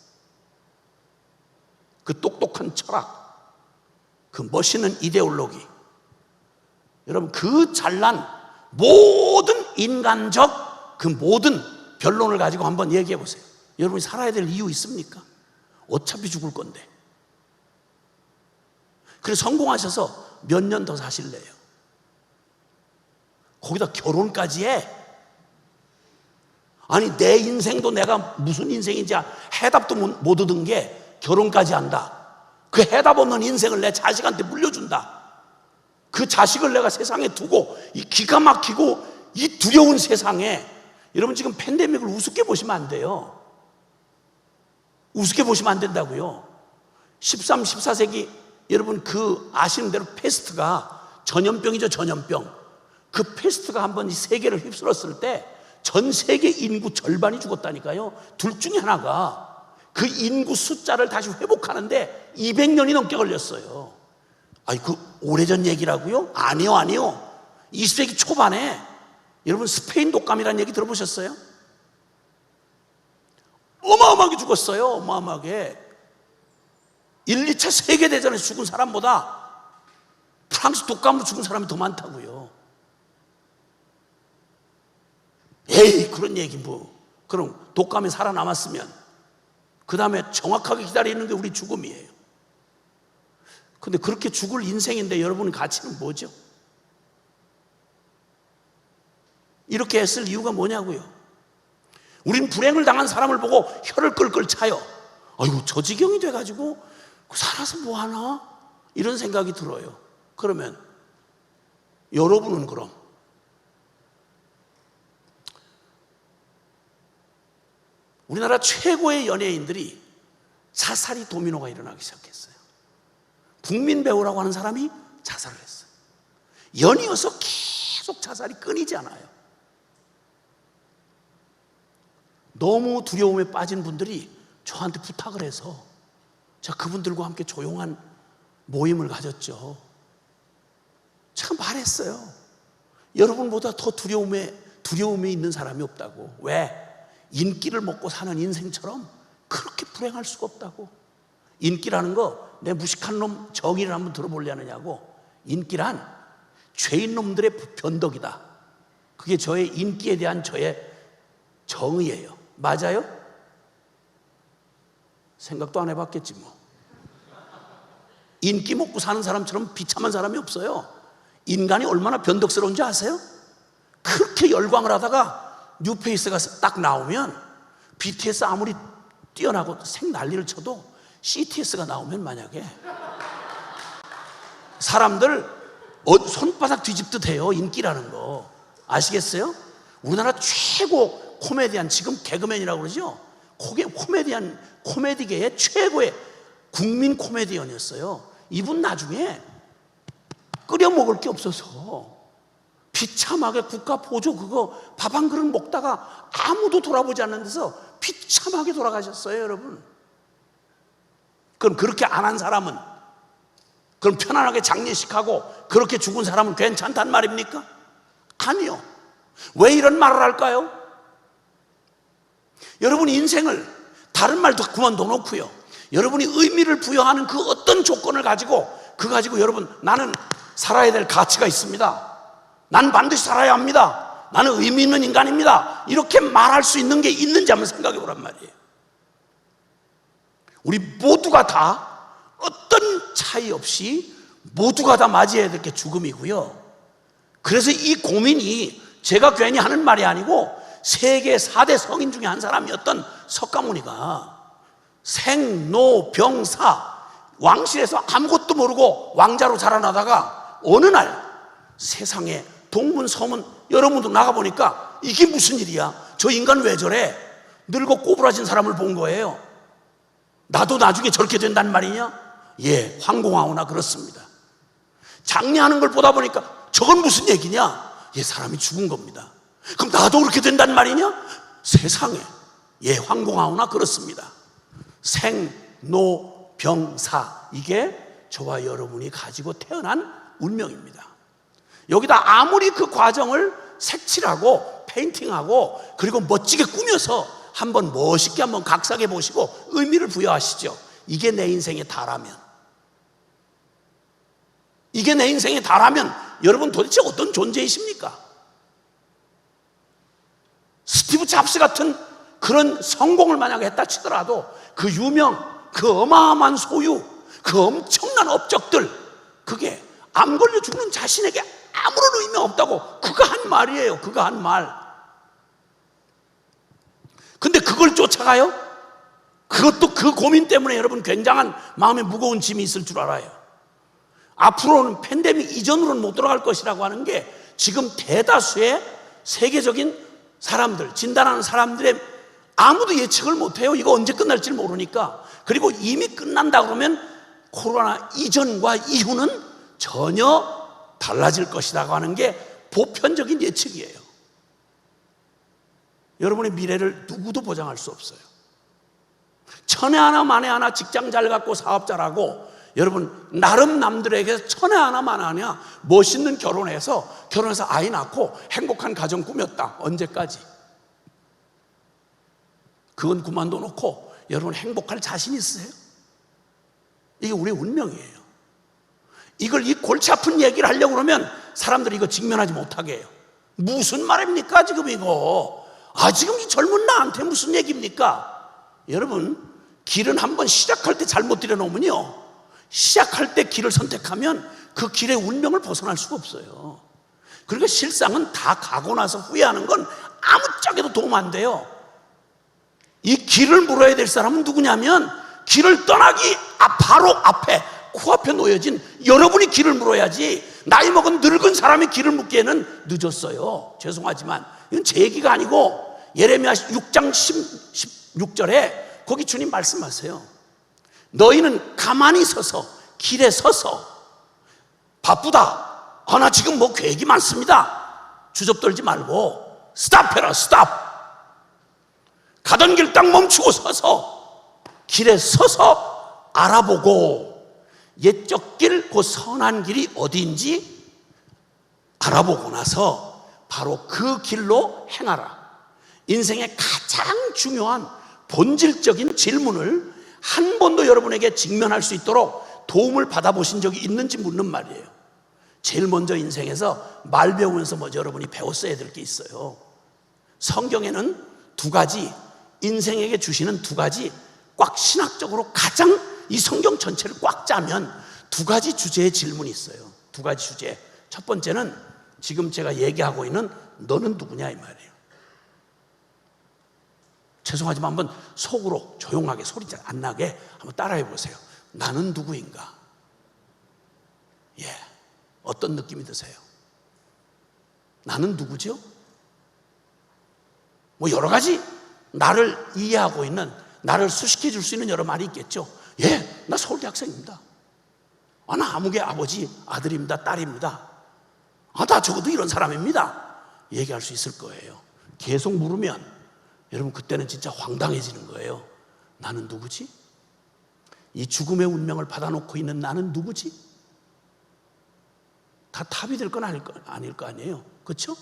그 똑똑한 철학, 그 멋있는 이데올로기, 여러분 그 잘난 모든 인간적 그 모든 변론을 가지고 한번 얘기해 보세요. 여러분이 살아야 될 이유 있습니까? 어차피 죽을 건데. 그래서 성공하셔서 몇 년 더 사실래요. 거기다 결혼까지 해. 아니 내 인생도 내가 무슨 인생인지 해답도 못 얻은 게 결혼까지 한다. 그 해답 없는 인생을 내 자식한테 물려준다. 그 자식을 내가 세상에 두고 이 기가 막히고 이 두려운 세상에, 여러분 지금 팬데믹을 우습게 보시면 안 돼요. 우습게 보시면 안 된다고요. 13, 14세기 여러분 그 아시는 대로 패스트가 전염병이죠. 전염병. 그 패스트가 한번 이 세계를 휩쓸었을 때 전 세계 인구 절반이 죽었다니까요. 둘 중에 하나가 그 인구 숫자를 다시 회복하는데 200년이 넘게 걸렸어요. 아니 그 오래전 얘기라고요? 아니요. 20세기 초반에 여러분 스페인 독감이라는 얘기 들어보셨어요? 어마어마하게 죽었어요. 어마어마하게. 1, 2차 세계대전에서 죽은 사람보다 프랑스 독감으로 죽은 사람이 더 많다고요. 에이 그런 얘기 뭐. 그럼 독감에 살아남았으면 그 다음에 정확하게 기다리는 게 우리 죽음이에요. 근데 그렇게 죽을 인생인데 여러분의 가치는 뭐죠? 이렇게 애쓸 이유가 뭐냐고요. 우린 불행을 당한 사람을 보고 혀를 끌끌 차요. 아이고 저 지경이 돼가지고 살아서 뭐하나? 이런 생각이 들어요. 그러면 여러분은 그럼 우리나라 최고의 연예인들이 자살이 도미노가 일어나기 시작했어요. 국민 배우라고 하는 사람이 자살을 했어요. 연이어서 계속 자살이 끊이지 않아요. 너무 두려움에 빠진 분들이 저한테 부탁을 해서 제가 그분들과 함께 조용한 모임을 가졌죠. 제가 말했어요. 여러분보다 더 두려움에 있는 사람이 없다고. 왜? 인기를 먹고 사는 인생처럼 그렇게 불행할 수가 없다고. 인기라는 거 내 무식한 놈 정의를 한번 들어보려느냐고. 인기란 죄인 놈들의 변덕이다. 그게 저의 인기에 대한 저의 정의예요. 맞아요? 생각도 안 해봤겠지 뭐. 인기 먹고 사는 사람처럼 비참한 사람이 없어요. 인간이 얼마나 변덕스러운지 아세요? 그렇게 열광을 하다가 뉴페이스가 딱 나오면 BTS 아무리 뛰어나고 생 난리를 쳐도 CTS가 나오면 만약에 사람들 손바닥 뒤집듯 해요. 인기라는 거 아시겠어요? 우리나라 최고 코미디언, 지금 개그맨이라고 그러죠. 코미디계의 최고의 국민 코미디언이었어요. 이분 나중에 끓여 먹을 게 없어서 비참하게 국가 보조 그거 밥 한 그릇 먹다가 아무도 돌아보지 않는 데서 비참하게 돌아가셨어요, 여러분. 그럼 그렇게 안 한 사람은, 그럼 편안하게 장례식하고 그렇게 죽은 사람은 괜찮단 말입니까? 아니요. 왜 이런 말을 할까요? 여러분 인생을 다른 말도 그만둬 놓고요, 여러분이 의미를 부여하는 그 어떤 조건을 가지고 여러분 나는 살아야 될 가치가 있습니다, 난 반드시 살아야 합니다, 나는 의미 있는 인간입니다, 이렇게 말할 수 있는 게 있는지 한번 생각해 보란 말이에요. 우리 모두가 다 어떤 차이 없이 모두가 다 맞이해야 될 게 죽음이고요. 그래서 이 고민이 제가 괜히 하는 말이 아니고 세계 4대 성인 중에 한 사람이었던 석가모니가 생로병사, 왕실에서 아무것도 모르고 왕자로 자라나다가 어느 날 세상에 동문 서문 여러분도 나가보니까 이게 무슨 일이야, 저 인간 왜 저래, 늙어 꼬부라진 사람을 본 거예요. 나도 나중에 저렇게 된단 말이냐? 예, 황공하오나 그렇습니다. 장례하는 걸 보다 보니까 저건 무슨 얘기냐? 예, 사람이 죽은 겁니다. 그럼 나도 그렇게 된단 말이냐? 세상에, 예, 황공하오나 그렇습니다. 생로병사, 이게 저와 여러분이 가지고 태어난 운명입니다. 여기다 아무리 그 과정을 색칠하고 페인팅하고 그리고 멋지게 꾸며서 한번 멋있게 한번 각색해 보시고 의미를 부여하시죠. 이게 내 인생의 다라면, 이게 내 인생의 다라면 여러분 도대체 어떤 존재이십니까? 스티브 잡스 같은 그런 성공을 만약에 했다 치더라도 그 유명, 그 어마어마한 소유, 그 엄청난 업적들, 그게 암 걸려 죽는 자신에게 아무런 의미 없다고 그가 한 말이에요. 그가 한 말. 근데 그걸 쫓아가요? 그것도 그 고민 때문에 여러분 굉장한 마음에 무거운 짐이 있을 줄 알아요. 앞으로는 팬데믹 이전으로는 못 돌아갈 것이라고 하는 게 지금 대다수의 세계적인 사람들, 진단하는 사람들의 아무도 예측을 못해요. 이거 언제 끝날지 모르니까. 그리고 이미 끝난다 그러면 코로나 이전과 이후는 전혀 달라질 것이라고 하는 게 보편적인 예측이에요. 여러분의 미래를 누구도 보장할 수 없어요. 천에 하나 만에 하나 직장 잘 갖고 사업 잘하고 여러분 나름 남들에게 천에 하나 만에 하나 멋있는 결혼해서 아이 낳고 행복한 가정 꾸몄다. 언제까지? 그건 그만둬 놓고 여러분 행복할 자신 있으세요? 이게 우리의 운명이에요. 이걸 이 골치 아픈 얘기를 하려고 그러면 사람들이 이거 직면하지 못하게 해요. 무슨 말입니까 지금 이거? 지금 이 젊은 나한테 무슨 얘기입니까? 여러분 길은 한번 시작할 때 잘못 들여놓으면요 시작할 때 길을 선택하면 그 길의 운명을 벗어날 수가 없어요. 그러니까 실상은 다 가고 나서 후회하는 건 아무짝에도 도움 안 돼요. 이 길을 물어야 될 사람은 누구냐면 길을 떠나기 바로 앞에 코앞에 놓여진 여러분이 길을 물어야지 나이 먹은 늙은 사람이 길을 묻기에는 늦었어요. 죄송하지만 이건 제 얘기가 아니고 예레미야 6장 16절에 거기 주님 말씀하세요. 너희는 가만히 서서 길에 서서 바쁘다. 나 지금 뭐 계획이 많습니다. 주접떨지 말고 스탑해라 스탑. 가던 길 딱 멈추고 서서 길에 서서 알아보고 옛적 길, 그 선한 길이 어디인지 알아보고 나서 바로 그 길로 행하라. 인생의 가장 중요한 본질적인 질문을 한 번도 여러분에게 직면할 수 있도록 도움을 받아보신 적이 있는지 묻는 말이에요. 제일 먼저 인생에서 말 배우면서 먼저 여러분이 배웠어야 될 게 있어요. 성경에는 두 가지, 인생에게 주시는 두 가지 꽉 신학적으로 가장 이 성경 전체를 꽉 짜면 두 가지 주제의 질문이 있어요. 두 가지 주제. 첫 번째는 지금 제가 얘기하고 있는 너는 누구냐 이 말이에요. 죄송하지만 한번 속으로 조용하게 소리 잘 안 나게 한번 따라해 보세요. 나는 누구인가? 어떤 느낌이 드세요? 나는 누구죠? 뭐 여러 가지 나를 이해하고 있는, 나를 수식해 줄 수 있는 여러 말이 있겠죠. 나 서울대 학생입니다. 나 아무개 아버지 아들입니다. 딸입니다. 나 적어도 이런 사람입니다. 얘기할 수 있을 거예요. 계속 물으면 여러분 그때는 진짜 황당해지는 거예요. 나는 누구지? 이 죽음의 운명을 받아놓고 있는 나는 누구지? 다 탑이 될 건 아닐 거 아니에요. 그렇죠?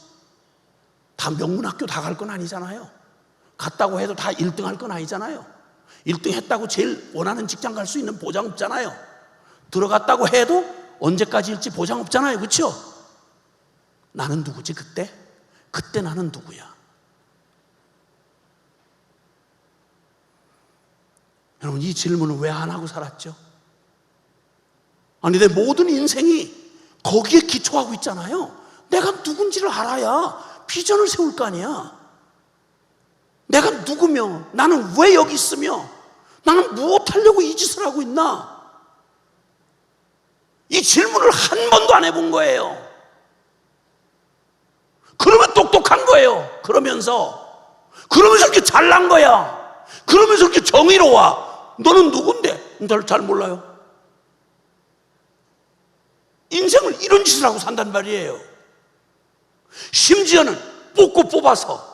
다 명문학교 다 갈 건 아니잖아요. 갔다고 해도 다 1등 할 건 아니잖아요. 1등 했다고 제일 원하는 직장 갈 수 있는 보장 없잖아요. 들어갔다고 해도 언제까지일지 보장 없잖아요. 그렇죠? 나는 누구지 그때? 그때 나는 누구야? 여러분 이 질문을 왜 안 하고 살았죠? 아니 내 모든 인생이 거기에 기초하고 있잖아요. 내가 누군지를 알아야 비전을 세울 거 아니야. 내가 누구며 나는 왜 여기 있으며 나는 무엇하려고 이 짓을 하고 있나? 이 질문을 한 번도 안 해본 거예요. 그러면 똑똑한 거예요. 그러면서 이렇게 잘난 거야. 그러면서 이렇게 정의로워. 너는 누군데? 널 잘 몰라요. 인생을 이런 짓을 하고 산단 말이에요. 심지어는 뽑아서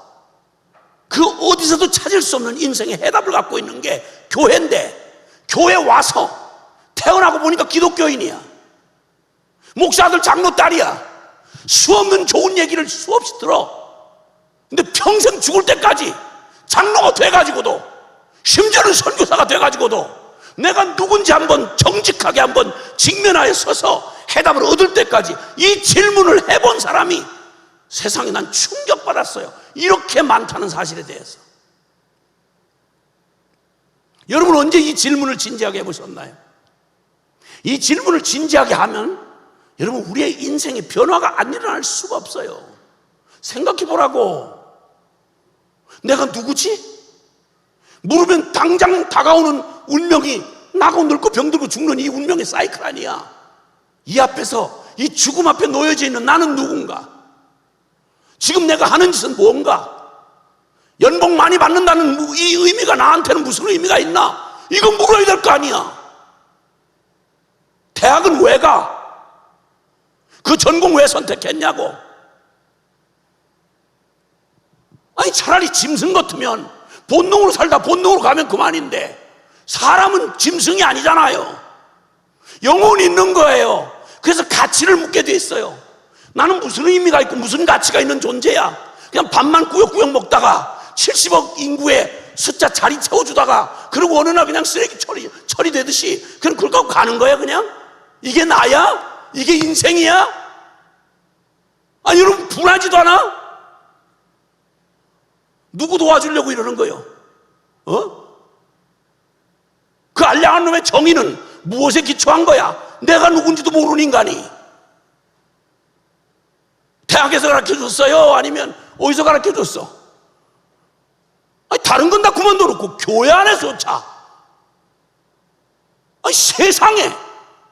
그 어디서도 찾을 수 없는 인생의 해답을 갖고 있는 게 교회인데, 교회 와서 태어나고 보니까 기독교인이야. 목사들 장로 딸이야. 수없는 좋은 얘기를 수없이 들어. 근데 평생 죽을 때까지 장로가 돼가지고도, 심지어는 선교사가 돼가지고도 내가 누군지 한번 정직하게 한번 직면하에 서서 해답을 얻을 때까지 이 질문을 해본 사람이 세상에 난 충격받았어요. 이렇게 많다는 사실에 대해서. 여러분 언제 이 질문을 진지하게 해보셨나요? 이 질문을 진지하게 하면 여러분, 우리의 인생의 변화가 안 일어날 수가 없어요. 생각해 보라고. 내가 누구지? 물으면 당장 다가오는 운명이 나고 늙고 병들고 죽는 이 운명의 사이클 아니야. 이 앞에서, 이 죽음 앞에 놓여져 있는 나는 누군가? 지금 내가 하는 짓은 뭔가? 연봉 많이 받는다는 이 의미가 나한테는 무슨 의미가 있나? 이건 물어야 될 거 아니야. 대학은 왜 가? 그 전공 왜 선택했냐고. 아니, 차라리 짐승 같으면 본능으로 살다 본능으로 가면 그만인데, 사람은 짐승이 아니잖아요. 영혼이 있는 거예요. 그래서 가치를 묻게 돼 있어요. 나는 무슨 의미가 있고 무슨 가치가 있는 존재야. 그냥 밥만 꾸역꾸역 먹다가 70억 인구의 숫자 자리 채워주다가, 그리고 어느 날 그냥 쓰레기 처리되듯이 그냥 그걸 갖고 가는 거야. 그냥 이게 나야? 이게 인생이야? 아니, 여러분, 분하지도 않아? 누구 도와주려고 이러는 거예요? 그 알량한 놈의 정의는 무엇에 기초한 거야? 내가 누군지도 모르는 인간이 대학에서 가르쳐줬어요? 아니면 어디서 가르쳐줬어? 아니, 다른 건 다 그만둬놓고 교회 안에서조차, 아니, 세상에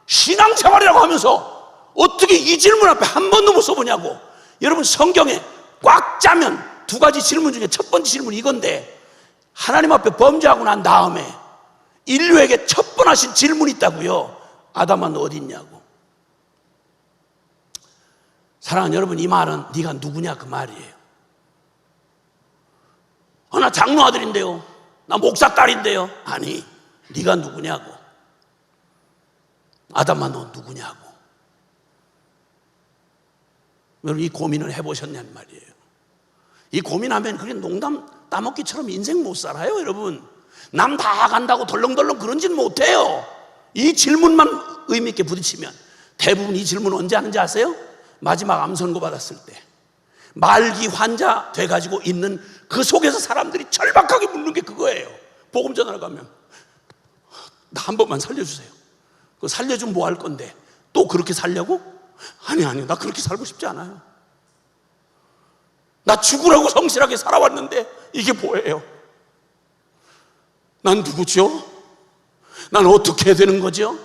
신앙생활이라고 하면서 어떻게 이 질문 앞에 한 번도 못 써보냐고. 여러분, 성경에 꽉 짜면 두 가지 질문 중에 첫 번째 질문이 이건데, 하나님 앞에 범죄하고 난 다음에 인류에게 첫 번 하신 질문이 있다고요. 아담아, 너 어디 있냐고. 사랑하는 여러분, 이 말은 네가 누구냐 그 말이에요. 나 장로 아들인데요. 나 목사 딸인데요. 아니, 네가 누구냐고. 아담아, 너 누구냐고. 여러분, 이 고민을 해보셨냐는 말이에요. 이 고민하면 그게 농담 따먹기처럼 인생 못 살아요. 여러분, 남 다 간다고 덜렁덜렁 그런지는 못해요. 이 질문만 의미 있게 부딪히면. 대부분 이 질문 언제 하는지 아세요? 마지막 암 선고 받았을 때, 말기 환자 돼가지고 있는 그 속에서 사람들이 절박하게 묻는 게 그거예요. 복음 전하러 가면 나 한 번만 살려주세요. 그거 살려주면 뭐 할 건데? 또 그렇게 살려고? 아니, 나 그렇게 살고 싶지 않아요. 나 죽으라고 성실하게 살아왔는데 이게 뭐예요? 난 누구죠? 난 어떻게 해야 되는 거죠?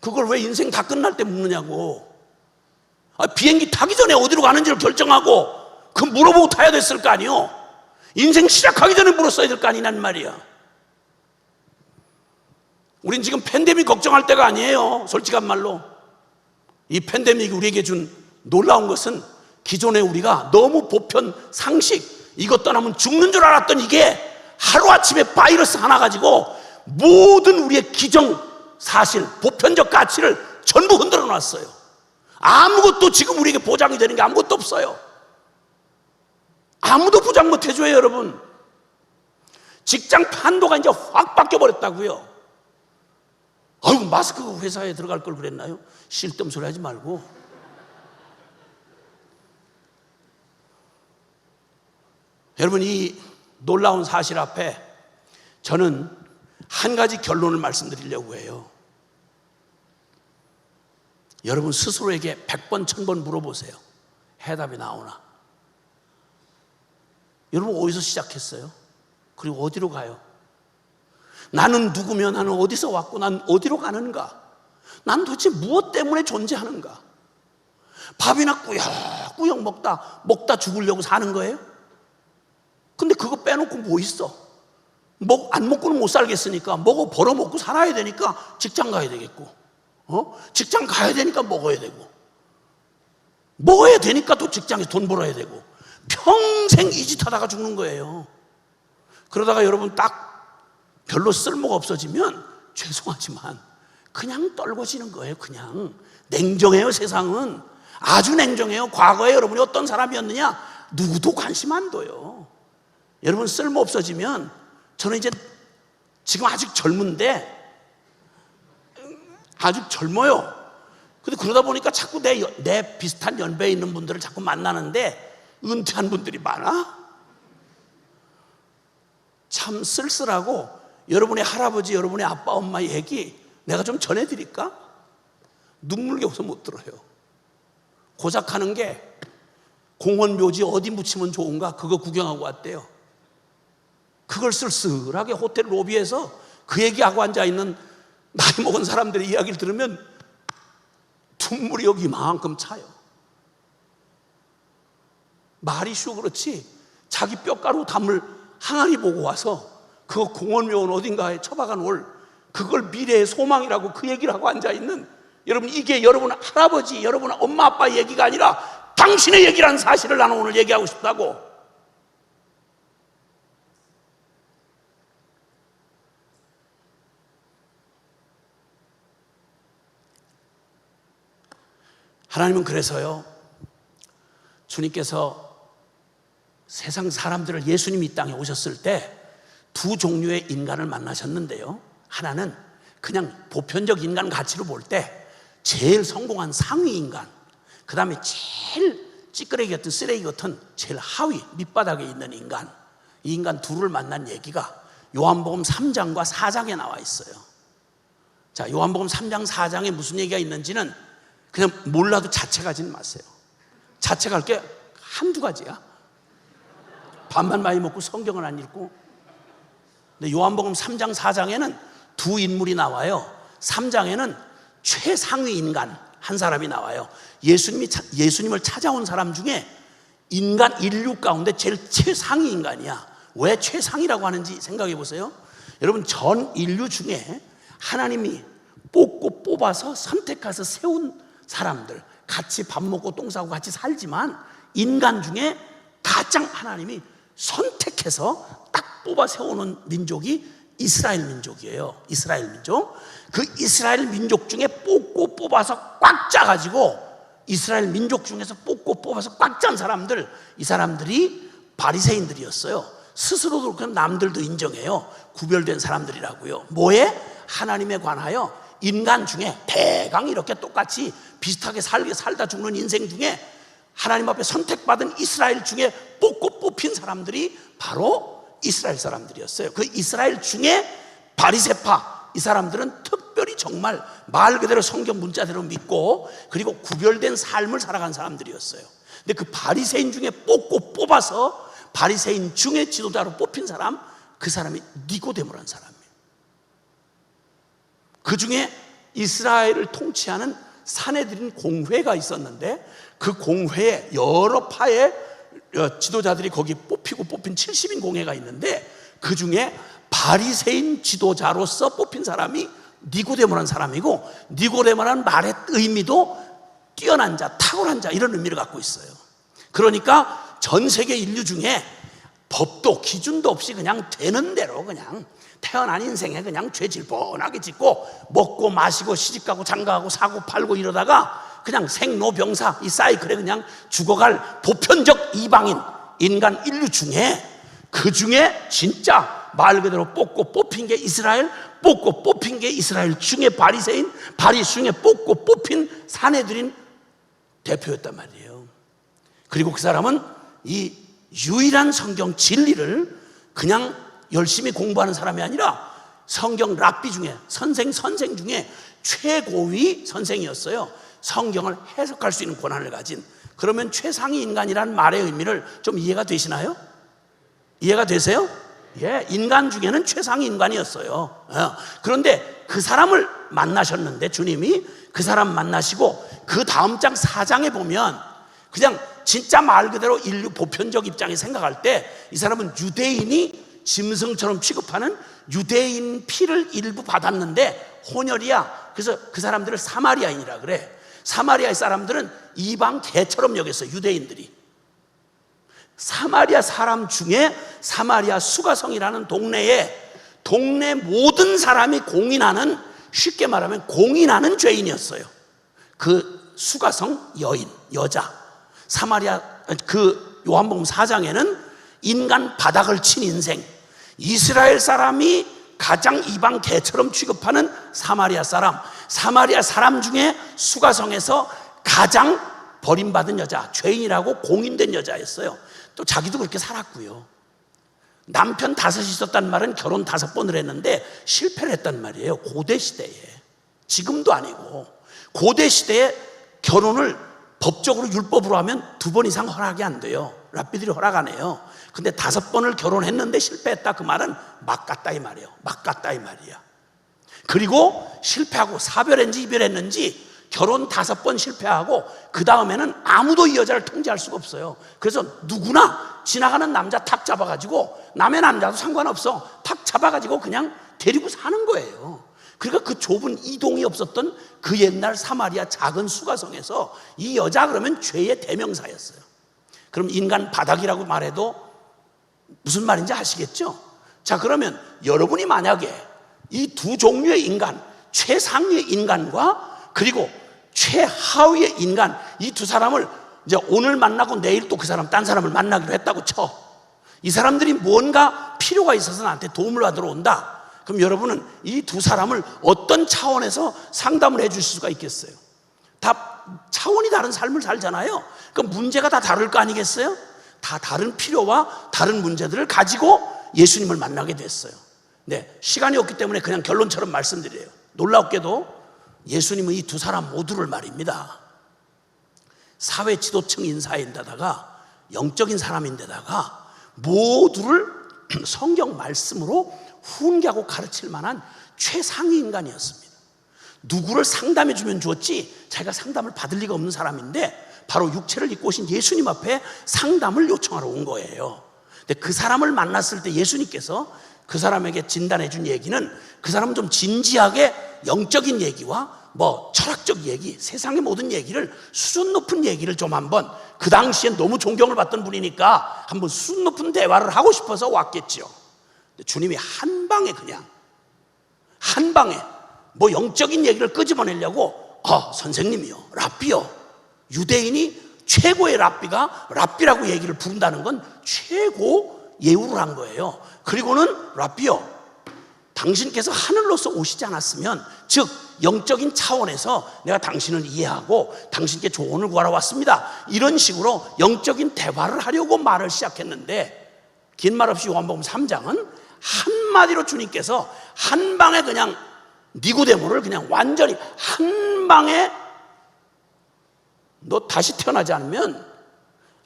그걸 왜 인생 다 끝날 때 묻느냐고. 비행기 타기 전에 어디로 가는지를 결정하고 그 물어보고 타야 됐을 거 아니요. 인생 시작하기 전에 물었어야 될 거 아니란 말이야. 우린 지금 팬데믹 걱정할 때가 아니에요. 솔직한 말로. 이 팬데믹이 우리에게 준 놀라운 것은, 기존에 우리가 너무 보편 상식, 이것 떠나면 죽는 줄 알았던 이게 하루아침에 바이러스 하나 가지고 모든 우리의 기정 사실, 보편적 가치를 전부 흔들어 놨어요. 아무것도 지금 우리에게 보장이 되는 게 아무것도 없어요. 아무도 보장 못 해줘요. 여러분, 직장 판도가 이제 확 바뀌어버렸다고요. 아이고, 마스크 회사에 들어갈 걸 그랬나요? 쓸데없는 소리 하지 말고. 여러분, 이 놀라운 사실 앞에 저는 한 가지 결론을 말씀드리려고 해요. 여러분 스스로에게 100번, 1000번 물어보세요. 해답이 나오나? 여러분, 어디서 시작했어요? 그리고 어디로 가요? 나는 누구며, 나는 어디서 왔고, 난 어디로 가는가? 난 도대체 무엇 때문에 존재하는가? 밥이나 꾸역꾸역 먹다 죽으려고 사는 거예요? 근데 그거 빼놓고 뭐 있어? 안 먹고는 못 살겠으니까 벌어 먹고 살아야 되니까 직장 가야 되겠고, 직장 가야 되니까 먹어야 되고, 먹어야 되니까 또 직장에서 돈 벌어야 되고, 평생 이 짓 하다가 죽는 거예요. 그러다가 여러분 딱 별로 쓸모가 없어지면 죄송하지만 그냥 떨궈지는 거예요. 그냥 냉정해요. 세상은 아주 냉정해요. 과거에 여러분이 어떤 사람이었느냐 누구도 관심 안 둬요. 여러분 쓸모 없어지면, 저는 이제 지금 아직 젊은데, 아직 젊어요. 근데 그러다 보니까 자꾸 내 비슷한 연배에 있는 분들을 자꾸 만나는데 은퇴한 분들이 많아. 참 쓸쓸하고, 여러분의 할아버지, 여러분의 아빠, 엄마 얘기 내가 좀 전해드릴까? 눈물겨워서 못 들어요. 고작하는 게 공원 묘지 어디 묻히면 좋은가 그거 구경하고 왔대요. 그걸 쓸쓸하게 호텔 로비에서 그 얘기하고 앉아있는 나이 먹은 사람들의 이야기를 들으면 눈물이 여기 이만큼 차요. 말이 쉬워 그렇지 자기 뼈가루 담을 항아리 보고 와서 그거 공원묘원 어딘가에 처박아 놓을 그걸 미래의 소망이라고 그 얘기를 하고 앉아있는 여러분, 이게 여러분 할아버지, 여러분 엄마 아빠 얘기가 아니라 당신의 얘기라는 사실을 나는 오늘 얘기하고 싶다고. 하나님은 그래서요, 주님께서 세상 사람들을 예수님이 이 땅에 오셨을 때 두 종류의 인간을 만나셨는데요, 하나는 그냥 보편적 인간 가치로 볼 때 제일 성공한 상위 인간, 그 다음에 제일 찌끄레기 같은 쓰레기 같은 제일 하위 밑바닥에 있는 인간, 이 인간 둘을 만난 얘기가 요한복음 3장과 4장에 나와 있어요. 자, 요한복음 3장 4장에 무슨 얘기가 있는지는 그냥 몰라도 자책하지는 마세요. 자책할 게 한두 가지야. 밥만 많이 먹고 성경을 안 읽고. 근데 요한복음 3장 4장에는 두 인물이 나와요. 3장에는 최상위 인간 한 사람이 나와요. 예수님을 찾아온 사람 중에 인류 가운데 제일 최상위 인간이야. 왜 최상위라고 하는지 생각해 보세요. 여러분, 전 인류 중에 하나님이 뽑고 뽑아서 선택해서 세운 사람들, 같이 밥 먹고 똥 싸고 같이 살지만 인간 중에 가장 하나님이 선택해서 딱 뽑아 세우는 민족이 이스라엘 민족이에요. 이스라엘 민족. 그 이스라엘 민족 중에 뽑고 뽑아서 꽉 짜가지고 이스라엘 민족 중에서 뽑고 뽑아서 꽉 짠 사람들, 이 사람들이 바리새인들이었어요. 스스로도 그렇고 남들도 인정해요. 구별된 사람들이라고요. 뭐에? 하나님에 관하여 인간 중에 대강 이렇게 똑같이 비슷하게 살다 죽는 인생 중에 하나님 앞에 선택받은 이스라엘 중에 뽑고 뽑힌 사람들이 바로 이스라엘 사람들이었어요. 그 이스라엘 중에 바리새파, 이 사람들은 특별히 정말 말 그대로 성경 문자대로 믿고 그리고 구별된 삶을 살아간 사람들이었어요. 근데 그 바리새인 중에 뽑고 뽑아서 바리새인 중에 지도자로 뽑힌 사람, 그 사람이 니고데모라는 사람이에요. 그 중에 이스라엘을 통치하는 사내들인 공회가 있었는데 그 공회에 여러 파의 지도자들이 거기 뽑히고 뽑힌 70인 공회가 있는데 그 중에 바리새인 지도자로서 뽑힌 사람이 니고데모라는 사람이고, 니고데모라는 말의 의미도 뛰어난 자, 탁월한 자 이런 의미를 갖고 있어요. 그러니까 전 세계 인류 중에 법도 기준도 없이 그냥 되는 대로 그냥 태어난 인생에 그냥 죄질 뻔하게 짓고 먹고 마시고 시집가고 장가가고 사고 팔고 이러다가 그냥 생로병사 이 사이클에 그냥 죽어갈 보편적 이방인 인간 인류 중에 그 중에 진짜 말 그대로 뽑고 뽑힌 게 이스라엘, 뽑고 뽑힌 게 이스라엘 중에 바리새인, 바리새 중에 뽑고 뽑힌 사내들인 대표였단 말이에요. 그리고 그 사람은 이 유일한 성경 진리를 그냥 열심히 공부하는 사람이 아니라 성경 랍비 중에 선생 중에 최고위 선생이었어요. 성경을 해석할 수 있는 권한을 가진. 그러면 최상위 인간이라는 말의 의미를 좀 이해가 되시나요? 이해가 되세요? 예, 인간 중에는 최상위 인간이었어요. 그런데 그 사람을 만나셨는데 주님이 그 사람 만나시고 그 다음 장 4장에 보면 그냥 진짜 말 그대로 인류 보편적 입장에 생각할 때 이 사람은 유대인이 짐승처럼 취급하는 유대인 피를 일부 받았는데 혼혈이야. 그래서 그 사람들을 사마리아인이라 그래. 사마리아의 사람들은 이방 개처럼 여겼어요. 유대인들이. 사마리아 사람 중에 사마리아 수가성이라는 동네 모든 사람이 공인하는, 쉽게 말하면 공인하는 죄인이었어요. 그 수가성 여인, 여자. 사마리아 그 요한복음 4장에는 인간 바닥을 친 인생, 이스라엘 사람이 가장 이방 개처럼 취급하는 사마리아 사람 중에 수가성에서 가장 버림받은 여자, 죄인이라고 공인된 여자였어요. 또 자기도 그렇게 살았고요. 남편 5이 있었단 말은 결혼 5번을 했는데 실패를 했단 말이에요. 고대 시대에. 지금도 아니고 고대 시대에 결혼을 법적으로 율법으로 하면 2번 이상 허락이 안 돼요. 랍비들이 허락 안 해요. 근데 5번을 결혼했는데 실패했다, 그 말은 막 같다 이 말이에요. 막 같다 이 말이야. 그리고 실패하고 사별했는지 이별했는지 결혼 5번 실패하고 그 다음에는 아무도 이 여자를 통제할 수가 없어요. 그래서 누구나 지나가는 남자 탁 잡아가지고, 남의 남자도 상관없어, 탁 잡아가지고 그냥 데리고 사는 거예요. 그러니까 그 좁은 이동이 없었던 그 옛날 사마리아 작은 수가성에서 이 여자 그러면 죄의 대명사였어요. 그럼 인간 바닥이라고 말해도 무슨 말인지 아시겠죠? 자, 그러면 여러분이 만약에 이 두 종류의 인간, 최상위의 인간과 그리고 최하위의 인간, 이 두 사람을 이제 오늘 만나고 내일 또 그 사람 딴 사람을 만나기로 했다고 쳐. 이 사람들이 뭔가 필요가 있어서 나한테 도움을 받으러 온다. 그럼 여러분은 이 두 사람을 어떤 차원에서 상담을 해 주실 수가 있겠어요? 다 차원이 다른 삶을 살잖아요. 그럼 문제가 다 다를 거 아니겠어요? 다 다른 필요와 다른 문제들을 가지고 예수님을 만나게 됐어요. 네, 시간이 없기 때문에 그냥 결론처럼 말씀드려요. 놀랍게도 예수님은 이 두 사람 모두를 말입니다, 사회 지도층 인사인데다가 영적인 사람인데다가 모두를 성경 말씀으로 훈계하고 가르칠 만한 최상위 인간이었습니다. 누구를 상담해 주면 좋지 자기가 상담을 받을 리가 없는 사람인데 바로 육체를 입고 오신 예수님 앞에 상담을 요청하러 온 거예요. 근데 그 사람을 만났을 때 예수님께서 그 사람에게 진단해 준 얘기는, 그 사람은 좀 진지하게 영적인 얘기와 뭐 철학적 얘기, 세상의 모든 얘기를, 수준 높은 얘기를 좀 한번, 그 당시엔 너무 존경을 받던 분이니까 한번 수준 높은 대화를 하고 싶어서 왔겠죠. 주님이 한 방에 그냥 한 방에 뭐 영적인 얘기를 끄집어내려고, 선생님이요, 랍비요, 유대인이 최고의 랍비가 랍비라고 얘기를 부른다는 건 최고 예우를 한 거예요. 그리고는 랍비요, 당신께서 하늘로서 오시지 않았으면, 즉 영적인 차원에서 내가 당신을 이해하고 당신께 조언을 구하러 왔습니다, 이런 식으로 영적인 대화를 하려고 말을 시작했는데, 긴 말 없이 요한복음 3장은 한마디로 주님께서 한 방에 그냥 니고데모를 그냥 완전히 한 방에 너 다시 태어나지 않으면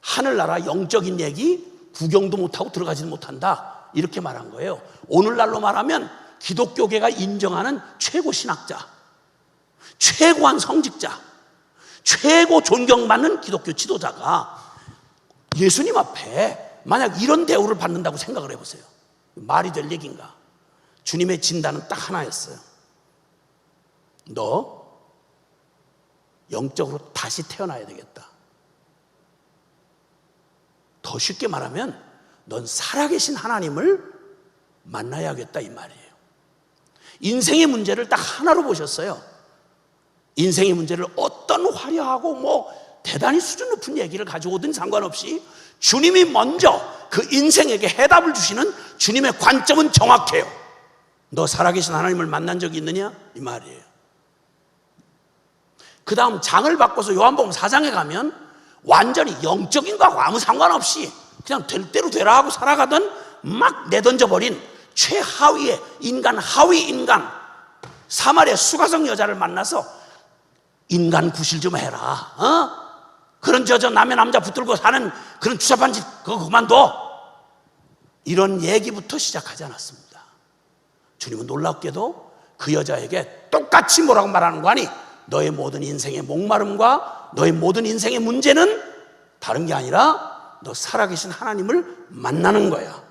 하늘나라 영적인 얘기 구경도 못하고 들어가지는 못한다, 이렇게 말한 거예요. 오늘날로 말하면 기독교계가 인정하는 최고 신학자, 최고한 성직자, 최고 존경받는 기독교 지도자가 예수님 앞에 만약 이런 대우를 받는다고 생각을 해보세요. 말이 될 얘기인가? 주님의 진단은 딱 하나였어요. 너 영적으로 다시 태어나야 되겠다. 더 쉽게 말하면 넌 살아계신 하나님을 만나야겠다 이 말이에요. 인생의 문제를 딱 하나로 보셨어요. 인생의 문제를 어떤 화려하고 뭐 대단히 수준 높은 얘기를 가져오든 상관없이 주님이 먼저 그 인생에게 해답을 주시는 주님의 관점은 정확해요. 너 살아계신 하나님을 만난 적이 있느냐? 이 말이에요. 그 다음 장을 바꿔서 요한복음 4장에 가면 완전히 영적인 거하고 아무 상관없이 그냥 될 대로 되라 하고 살아가던 막 내던져버린 최하위의 인간, 하위 인간, 사마리아 수가성 여자를 만나서 인간 구실 좀 해라, 그런 저 남의 남자 붙들고 사는 그런 추잡한 짓 그거 그만둬, 이런 얘기부터 시작하지 않았습니다. 주님은 놀랍게도 그 여자에게 똑같이 뭐라고 말하는 거 아니? 너의 모든 인생의 목마름과 너의 모든 인생의 문제는 다른 게 아니라 너 살아계신 하나님을 만나는 거야.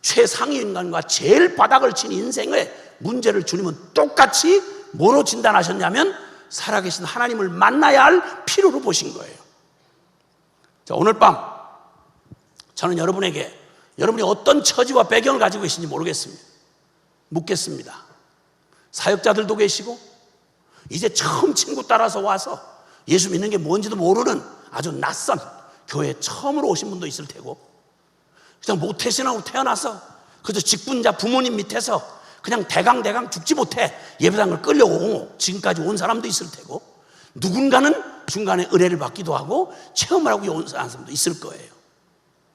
최상위 인간과 제일 바닥을 친 인생의 문제를 주님은 똑같이 뭐로 진단하셨냐면 살아계신 하나님을 만나야 할 필요로 보신 거예요. 자, 오늘 밤 저는 여러분에게 여러분이 어떤 처지와 배경을 가지고 계신지 모르겠습니다. 묻겠습니다. 사역자들도 계시고 이제 처음 친구 따라서 와서 예수 믿는 게 뭔지도 모르는 아주 낯선 교회에 처음으로 오신 분도 있을 테고, 그냥 모태신앙으로 태어나서 그저 직분자 부모님 밑에서 그냥 대강 죽지 못해 예배당을 끌려오고 지금까지 온 사람도 있을 테고, 누군가는 중간에 의뢰를 받기도 하고 체험을 하고 온 사람도 있을 거예요.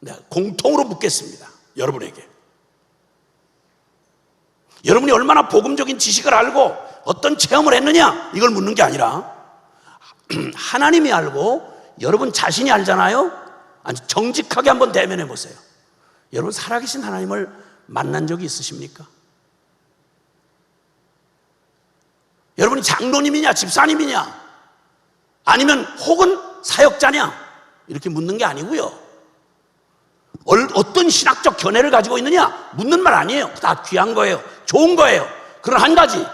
내가 공통으로 묻겠습니다. 여러분에게 여러분이 얼마나 복음적인 지식을 알고 어떤 체험을 했느냐 이걸 묻는 게 아니라 하나님이 알고 여러분 자신이 알잖아요. 아니, 정직하게 한번 대면해 보세요. 여러분 살아계신 하나님을 만난 적이 있으십니까? 여러분이 장로님이냐 집사님이냐 아니면 혹은 사역자냐 이렇게 묻는 게 아니고요. 어떤 신학적 견해를 가지고 있느냐 묻는 말 아니에요. 다 귀한 거예요. 좋은 거예요. 그러나 한 가지,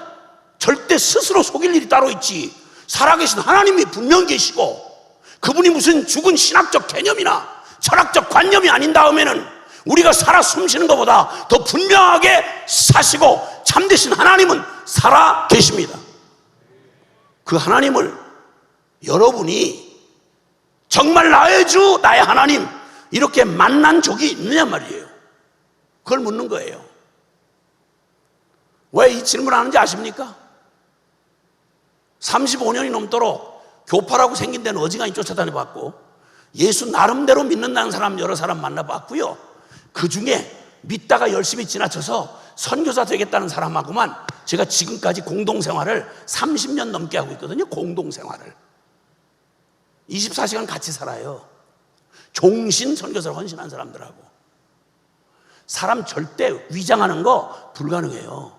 절대 스스로 속일 일이 따로 있지. 살아계신 하나님이 분명 계시고 그분이 무슨 죽은 신학적 개념이나 철학적 관념이 아닌 다음에는 우리가 살아 숨쉬는 것보다 더 분명하게 사시고 참되신 하나님은 살아 계십니다. 그 하나님을 여러분이 정말 나의 주 나의 하나님 이렇게 만난 적이 있느냐 말이에요. 그걸 묻는 거예요. 왜 이 질문을 하는지 아십니까? 35년이 넘도록 교파라고 생긴 데는 어지간히 쫓아다녀봤고 예수 나름대로 믿는다는 사람 여러 사람 만나봤고요. 그 중에 믿다가 열심히 지나쳐서 선교사 되겠다는 사람하고만 제가 지금까지 공동생활을 30년 넘게 하고 있거든요. 공동생활을 24시간 같이 살아요. 종신 선교사를 헌신한 사람들하고. 사람 절대 위장하는 거 불가능해요.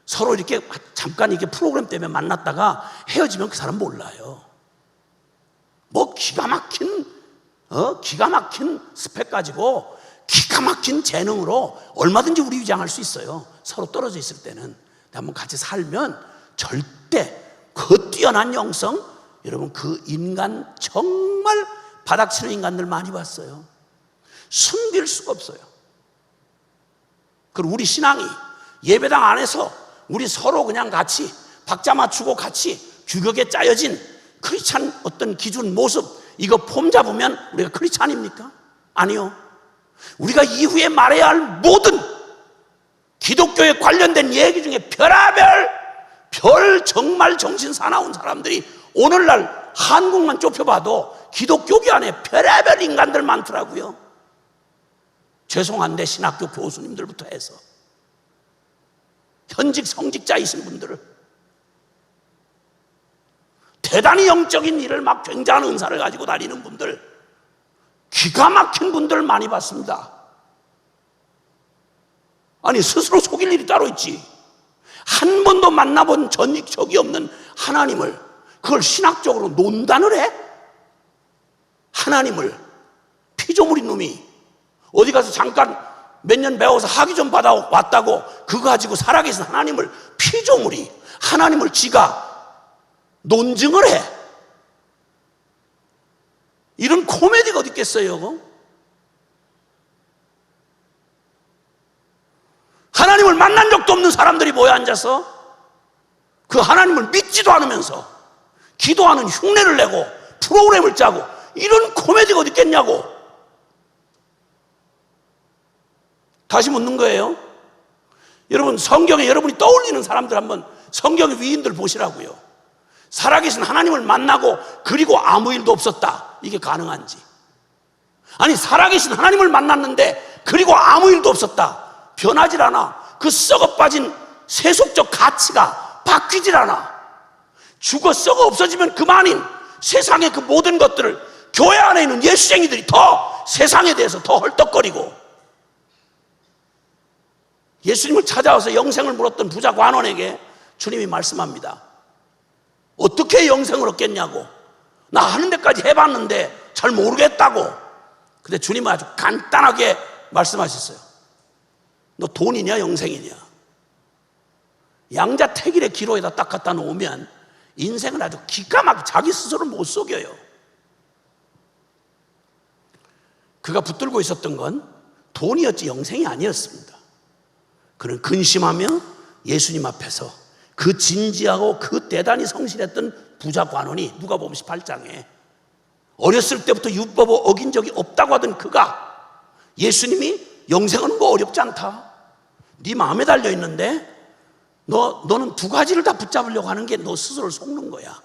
서로 이렇게 잠깐 이렇게 프로그램 때문에 만났다가 헤어지면 그 사람 몰라요. 뭐 기가 막힌 스펙 가지고 기가 막힌 재능으로 얼마든지 우리 위장할 수 있어요. 서로 떨어져 있을 때는. 한번 같이 살면 절대 그 뛰어난 영성, 여러분 그 인간 정말 바닥치는 인간들 많이 봤어요. 숨길 수가 없어요. 그리고 우리 신앙이 예배당 안에서 우리 서로 그냥 같이 박자 맞추고 같이 규격에 짜여진 크리스찬 어떤 기준 모습 이거 폼 잡으면 우리가 크리스찬입니까? 아니요. 우리가 이후에 말해야 할 모든 기독교에 관련된 얘기 중에 별의별 정말 정신 사나운 사람들이 오늘날 한국만 좁혀봐도 기독교계 안에 별의별 인간들 많더라고요. 죄송한데 신학교 교수님들부터 해서 현직 성직자이신 분들을 대단히 영적인 일을 막 굉장한 은사를 가지고 다니는 분들 기가 막힌 분들 많이 봤습니다. 아니 스스로 속일 일이 따로 있지. 한 번도 만나본 적이 없는 하나님을 그걸 신학적으로 논단을 해? 하나님을 피조물인 놈이 어디 가서 잠깐 몇 년 배워서 학위 좀 받아왔다고 그거 가지고 살아계신 하나님을 피조물이 하나님을 지가 논증을 해. 이런 코미디가 어디 있겠어요? 하나님을 만난 적도 없는 사람들이 모여 앉아서 그 하나님을 믿지도 않으면서 기도하는 흉내를 내고 프로그램을 짜고 이런 코미디가 어디 있겠냐고. 다시 묻는 거예요. 여러분 성경에 여러분이 떠올리는 사람들 한번 성경의 위인들 보시라고요. 살아계신 하나님을 만나고 그리고 아무 일도 없었다. 이게 가능한지. 아니 살아계신 하나님을 만났는데 그리고 아무 일도 없었다. 변하질 않아. 그 썩어 빠진 세속적 가치가 바뀌질 않아. 죽어 썩어 없어지면 그만인 세상의 그 모든 것들을 교회 안에 있는 예수쟁이들이 더 세상에 대해서 더 헐떡거리고 예수님을 찾아와서 영생을 물었던 부자 관원에게 주님이 말씀합니다. 어떻게 영생을 얻겠냐고. 나 하는 데까지 해봤는데 잘 모르겠다고. 근데 주님은 아주 간단하게 말씀하셨어요. 너 돈이냐 영생이냐. 양자택일의 기로에다 딱 갖다 놓으면 인생을 아주 기가 막히게 자기 스스로 못 속여요. 그가 붙들고 있었던 건 돈이었지 영생이 아니었습니다. 그는 근심하며 예수님 앞에서 그 진지하고 그 대단히 성실했던 부자 관원이 누가복음 18장에 어렸을 때부터 율법을 어긴 적이 없다고 하던 그가 예수님이 영생은 뭐 어렵지 않다. 네 마음에 달려있는데 너는 두 가지를 다 붙잡으려고 하는 게 너 스스로를 속는 거야.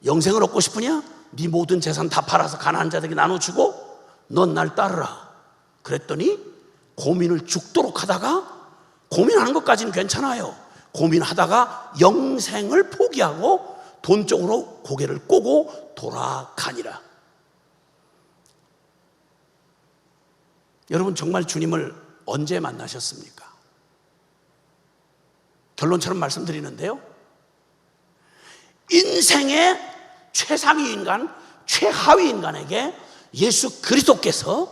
영생을 얻고 싶으냐? 네 모든 재산 다 팔아서 가난한 자들에게 나눠주고 넌 날 따르라. 그랬더니 고민을 죽도록 하다가 고민하는 것까지는 괜찮아요. 고민하다가 영생을 포기하고 돈 쪽으로 고개를 꼬고 돌아가니라. 여러분 정말 주님을 언제 만나셨습니까? 결론처럼 말씀드리는데요, 인생의 최상위 인간, 최하위 인간에게 예수 그리스도께서,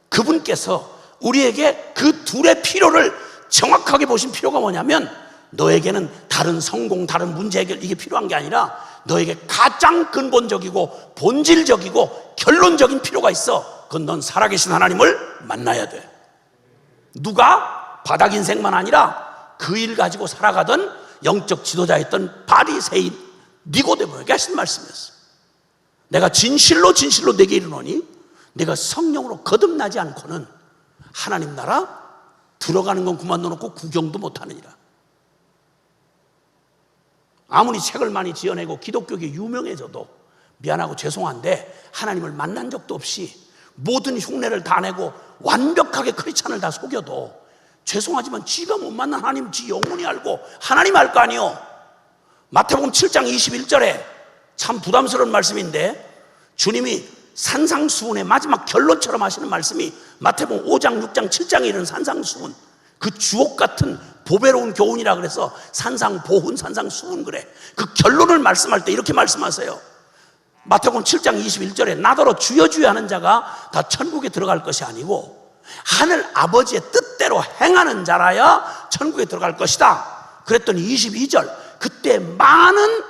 그분께서 우리에게 그 둘의 필요를 정확하게 보신 필요가 뭐냐면, 너에게는 다른 성공, 다른 문제 해결 이게 필요한 게 아니라 너에게 가장 근본적이고 본질적이고 결론적인 필요가 있어. 그건 넌 살아계신 하나님을 만나야 돼. 누가? 바닥 인생만 아니라 그 일 가지고 살아가던 영적 지도자였던 바리새인 니고데모에게 하신 말씀이었어요. 내가 진실로 내게 이르노니 내가 성령으로 거듭나지 않고는 하나님 나라 들어가는 건 그만 놓고 구경도 못하느니라. 아무리 책을 많이 지어내고 기독교계 유명해져도 미안하고 죄송한데 하나님을 만난 적도 없이 모든 흉내를 다 내고 완벽하게 크리스찬을 다 속여도 죄송하지만 지가 못 만난 하나님 지 영원히 알고 하나님 알 거 아니요. 마태복음 7장 21절에 참 부담스러운 말씀인데 주님이 산상수훈의 마지막 결론처럼 하시는 말씀이 마태복음 5장 6장 7장에 이르는 산상수훈, 그 주옥 같은 보배로운 교훈이라 그래서 산상보훈 산상수훈 그래. 그 결론을 말씀할 때 이렇게 말씀하세요. 마태복음 7장 21절에 나더러 주여 주여 하는 자가 다 천국에 들어갈 것이 아니고 하늘 아버지의 뜻대로 행하는 자라야 천국에 들어갈 것이다. 그랬더니 22절, 그때 많은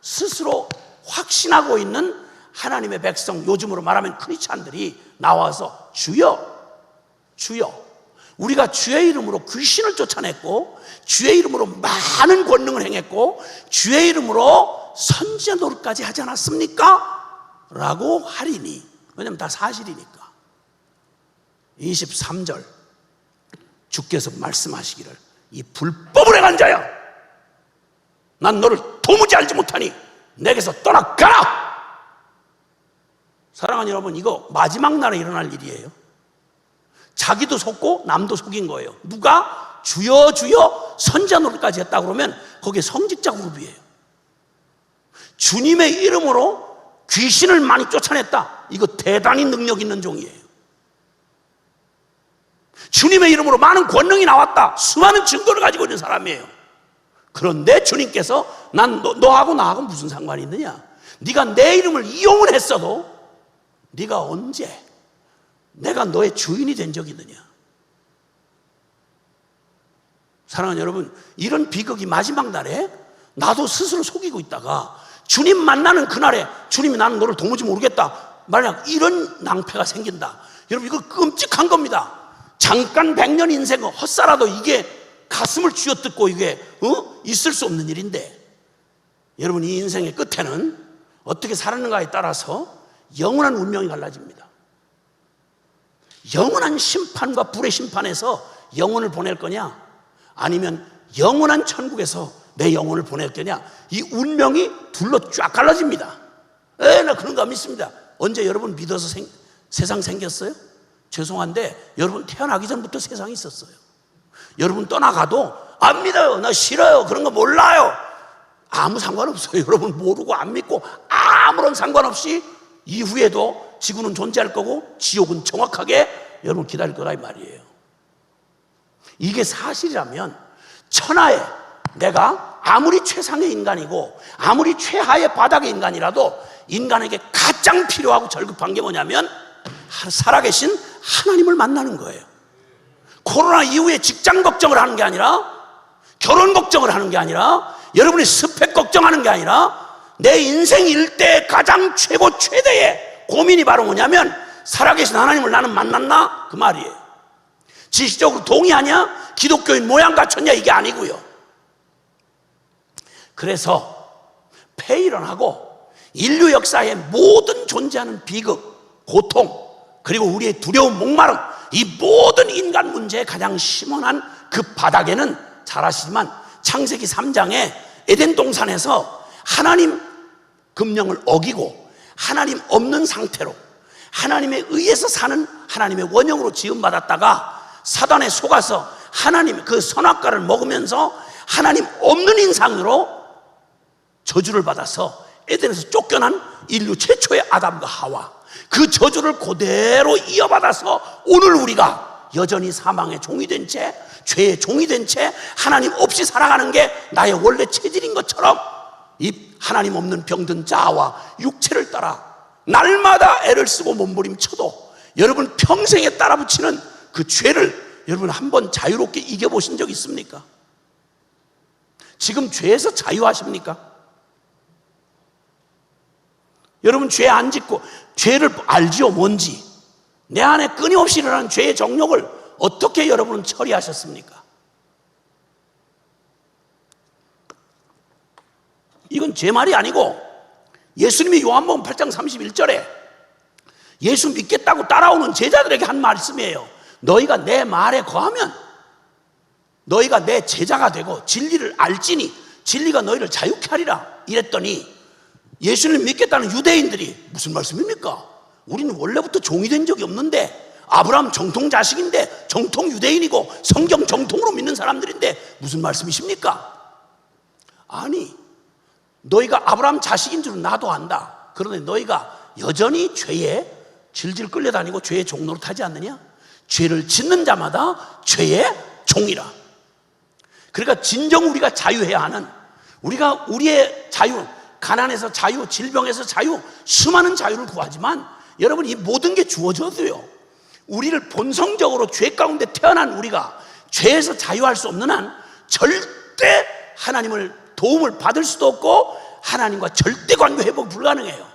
스스로 확신하고 있는 하나님의 백성, 요즘으로 말하면 크리스찬들이 나와서 주여 주여, 우리가 주의 이름으로 귀신을 쫓아냈고 주의 이름으로 많은 권능을 행했고 주의 이름으로 선지자 노릇까지 하지 않았습니까? 라고 하리니, 왜냐면 다 사실이니까. 23절 주께서 말씀하시기를 이 불법을 행한 자야, 난 너를 도무지 알지 못하니 내게서 떠나가라. 사랑하는 여러분, 이거 마지막 날에 일어날 일이에요. 자기도 속고 남도 속인 거예요. 누가? 주여 주여 선지자 노릇까지 했다 그러면 거기에 성직자 그룹이에요. 주님의 이름으로 귀신을 많이 쫓아냈다, 이거 대단히 능력 있는 종이에요. 주님의 이름으로 많은 권능이 나왔다, 수많은 증거를 가지고 있는 사람이에요. 그런데 주님께서 난 너하고 나하고 무슨 상관이 있느냐, 네가 내 이름을 이용을 했어도 네가 언제 내가 너의 주인이 된 적이 있느냐. 사랑하는 여러분, 이런 비극이 마지막 날에 나도 스스로 속이고 있다가 주님 만나는 그날에 주님이 나는 너를 도무지 모르겠다, 만약 이런 낭패가 생긴다, 여러분 이거 끔찍한 겁니다. 잠깐 100년 인생은 헛살아도 이게 가슴을 쥐어뜯고 이게 있을 수 없는 일인데, 여러분 이 인생의 끝에는 어떻게 살았는가에 따라서 영원한 운명이 갈라집니다. 영원한 심판과 불의 심판에서 영혼을 보낼 거냐, 아니면 영원한 천국에서 내 영혼을 보낼 거냐, 이 운명이 둘로 쫙 갈라집니다. 나 그런 거 안 믿습니다. 언제 여러분 믿어서 세상 생겼어요? 죄송한데 여러분 태어나기 전부터 세상이 있었어요. 여러분 떠나가도 안 믿어요, 나 싫어요, 그런 거 몰라요, 아무 상관없어요. 여러분 모르고 안 믿고 아무런 상관없이 이후에도 지구는 존재할 거고 지옥은 정확하게 여러분 기다릴 거다 이 말이에요. 이게 사실이라면 천하에 내가 아무리 최상의 인간이고 아무리 최하의 바닥의 인간이라도 인간에게 가장 필요하고 절급한 게 뭐냐면 살아계신 하나님을 만나는 거예요. 코로나 이후에 직장 걱정을 하는 게 아니라, 결혼 걱정을 하는 게 아니라, 여러분이 스펙 걱정하는 게 아니라, 내 인생 일대 가장 최고 최대의 고민이 바로 뭐냐면 살아계신 하나님을 나는 만났나? 그 말이에요. 지식적으로 동의하냐? 기독교인 모양 갖췄냐? 이게 아니고요. 그래서 폐일원하고 인류 역사의 모든 존재하는 비극, 고통, 그리고 우리의 두려움, 목마름, 이 모든 인간 문제의 가장 심원한 그 바닥에는 잘 아시지만 창세기 3장에 에덴 동산에서 하나님 금령을 어기고 하나님 없는 상태로 하나님에 의해서 사는 하나님의 원형으로 지음받았다가 사단에 속아서 하나님 그 선악과를 먹으면서 하나님 없는 인상으로 저주를 받아서 에덴에서 쫓겨난 인류 최초의 아담과 하와, 그 저주를 그대로 이어받아서 오늘 우리가 여전히 사망의 종이 된 채, 죄의 종이 된 채 하나님 없이 살아가는 게 나의 원래 체질인 것처럼 이 하나님 없는 병든 자아와 육체를 따라 날마다 애를 쓰고 몸부림쳐도 여러분 평생에 따라 붙이는 그 죄를 여러분 한번 자유롭게 이겨보신 적 있습니까? 지금 죄에서 자유하십니까? 여러분 죄 안 짓고 죄를 알지요, 뭔지. 내 안에 끊임없이 일어나는 죄의 정욕을 어떻게 여러분은 처리하셨습니까? 이건 제 말이 아니고 예수님이 요한복음 8장 31절에 예수 믿겠다고 따라오는 제자들에게 한 말씀이에요. 너희가 내 말에 거하면 너희가 내 제자가 되고 진리를 알지니 진리가 너희를 자유케 하리라 이랬더니, 예수를 믿겠다는 유대인들이 무슨 말씀입니까? 우리는 원래부터 종이 된 적이 없는데, 아브라함 정통 자식인데, 정통 유대인이고 성경 정통으로 믿는 사람들인데 무슨 말씀이십니까? 아니, 너희가 아브라함 자식인 줄은 나도 안다. 그런데 너희가 여전히 죄에 질질 끌려다니고 죄의 종로로 타지 않느냐? 죄를 짓는 자마다 죄의 종이라. 그러니까 진정 우리가 자유해야 하는, 우리가 우리의 자유, 가난에서 자유, 질병에서 자유, 수많은 자유를 구하지만 여러분, 이 모든 게 주어져도요, 우리를 본성적으로 죄 가운데 태어난 우리가 죄에서 자유할 수 없는 한 절대 하나님을 도움을 받을 수도 없고 하나님과 절대 관계 회복 불가능해요.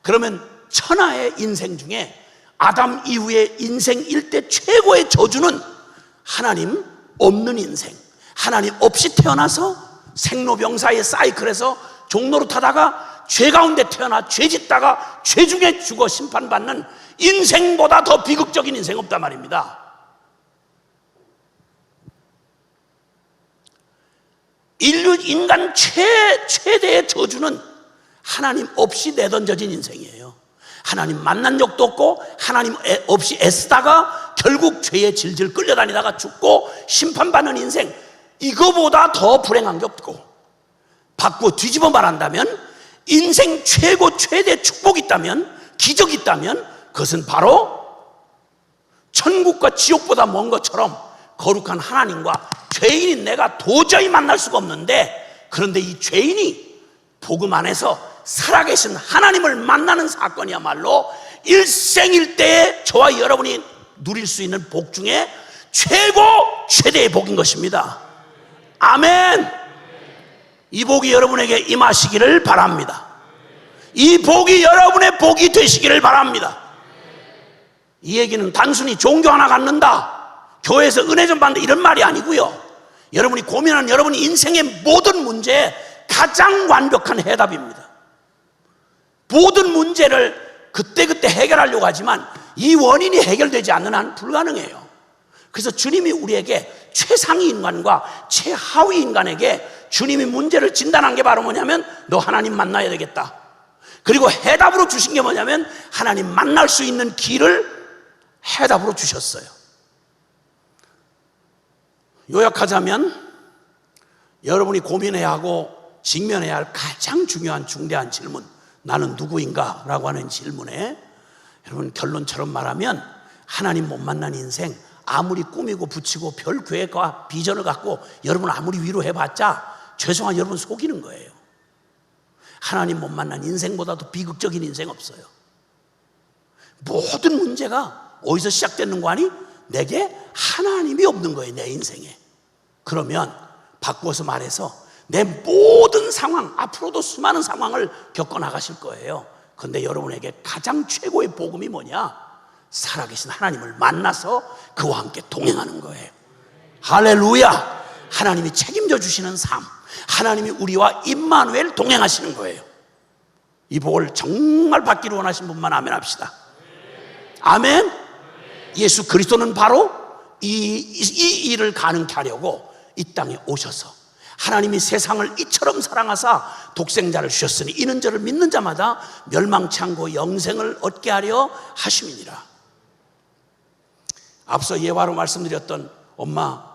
그러면 천하의 인생 중에 아담 이후의 인생 일대 최고의 저주는 하나님 없는 인생, 하나님 없이 태어나서 생로병사의 사이클에서 종로로 타다가 죄 가운데 태어나 죄 짓다가 죄 중에 죽어 심판받는 인생보다 더 비극적인 인생 없단 말입니다. 인간 최대의 저주는 하나님 없이 내던져진 인생이에요. 하나님 만난 적도 없고 하나님 없이 애쓰다가 결국 죄에 질질 끌려다니다가 죽고 심판받는 인생, 이거보다 더 불행한 게 없고, 바꿔 뒤집어 말한다면 인생 최고 최대 축복이 있다면, 기적이 있다면 그것은 바로 천국과 지옥보다 먼 것처럼 거룩한 하나님과 죄인인 내가 도저히 만날 수가 없는데, 그런데 이 죄인이 복음 안에서 살아계신 하나님을 만나는 사건이야말로 일생일대에 저와 여러분이 누릴 수 있는 복 중에 최고 최대의 복인 것입니다. 아멘. 이 복이 여러분에게 임하시기를 바랍니다. 이 복이 여러분의 복이 되시기를 바랍니다. 이 얘기는 단순히 종교 하나 갖는다, 교회에서 은혜 좀 받는다, 이런 말이 아니고요, 여러분이 고민하는 여러분의 인생의 모든 문제에 가장 완벽한 해답입니다. 모든 문제를 그때그때 해결하려고 하지만 이 원인이 해결되지 않는 한 불가능해요. 그래서 주님이 우리에게 최상위 인간과 최하위 인간에게 주님이 문제를 진단한 게 바로 뭐냐면, 너 하나님 만나야 되겠다. 그리고 해답으로 주신 게 뭐냐면 하나님 만날 수 있는 길을 해답으로 주셨어요. 요약하자면 여러분이 고민해야 하고 직면해야 할 가장 중요한 중대한 질문, 나는 누구인가? 라고 하는 질문에 여러분 결론처럼 말하면, 하나님 못 만난 인생, 아무리 꾸미고 붙이고 별 계획과 비전을 갖고 여러분 아무리 위로해봤자 죄송한 여러분 속이는 거예요. 하나님 못 만난 인생보다도 비극적인 인생 없어요. 모든 문제가 어디서 시작되는 거 아니? 내게 하나님이 없는 거예요, 내 인생에. 그러면 바꾸어서 말해서 내 모든 상황, 앞으로도 수많은 상황을 겪어나가실 거예요. 그런데 여러분에게 가장 최고의 복음이 뭐냐? 살아계신 하나님을 만나서 그와 함께 동행하는 거예요. 할렐루야. 하나님이 책임져 주시는 삶, 하나님이 우리와 임마누엘 동행하시는 거예요. 이 복을 정말 받기를 원하시는 분만 아멘 합시다. 아멘. 예수 그리스도는 바로 이 일을 가능케 하려고 이 땅에 오셔서 하나님이 세상을 이처럼 사랑하사 독생자를 주셨으니 이는 저를 믿는 자마다 멸망치 않고 영생을 얻게 하려 하심이니라. 앞서 예화로 말씀드렸던 엄마,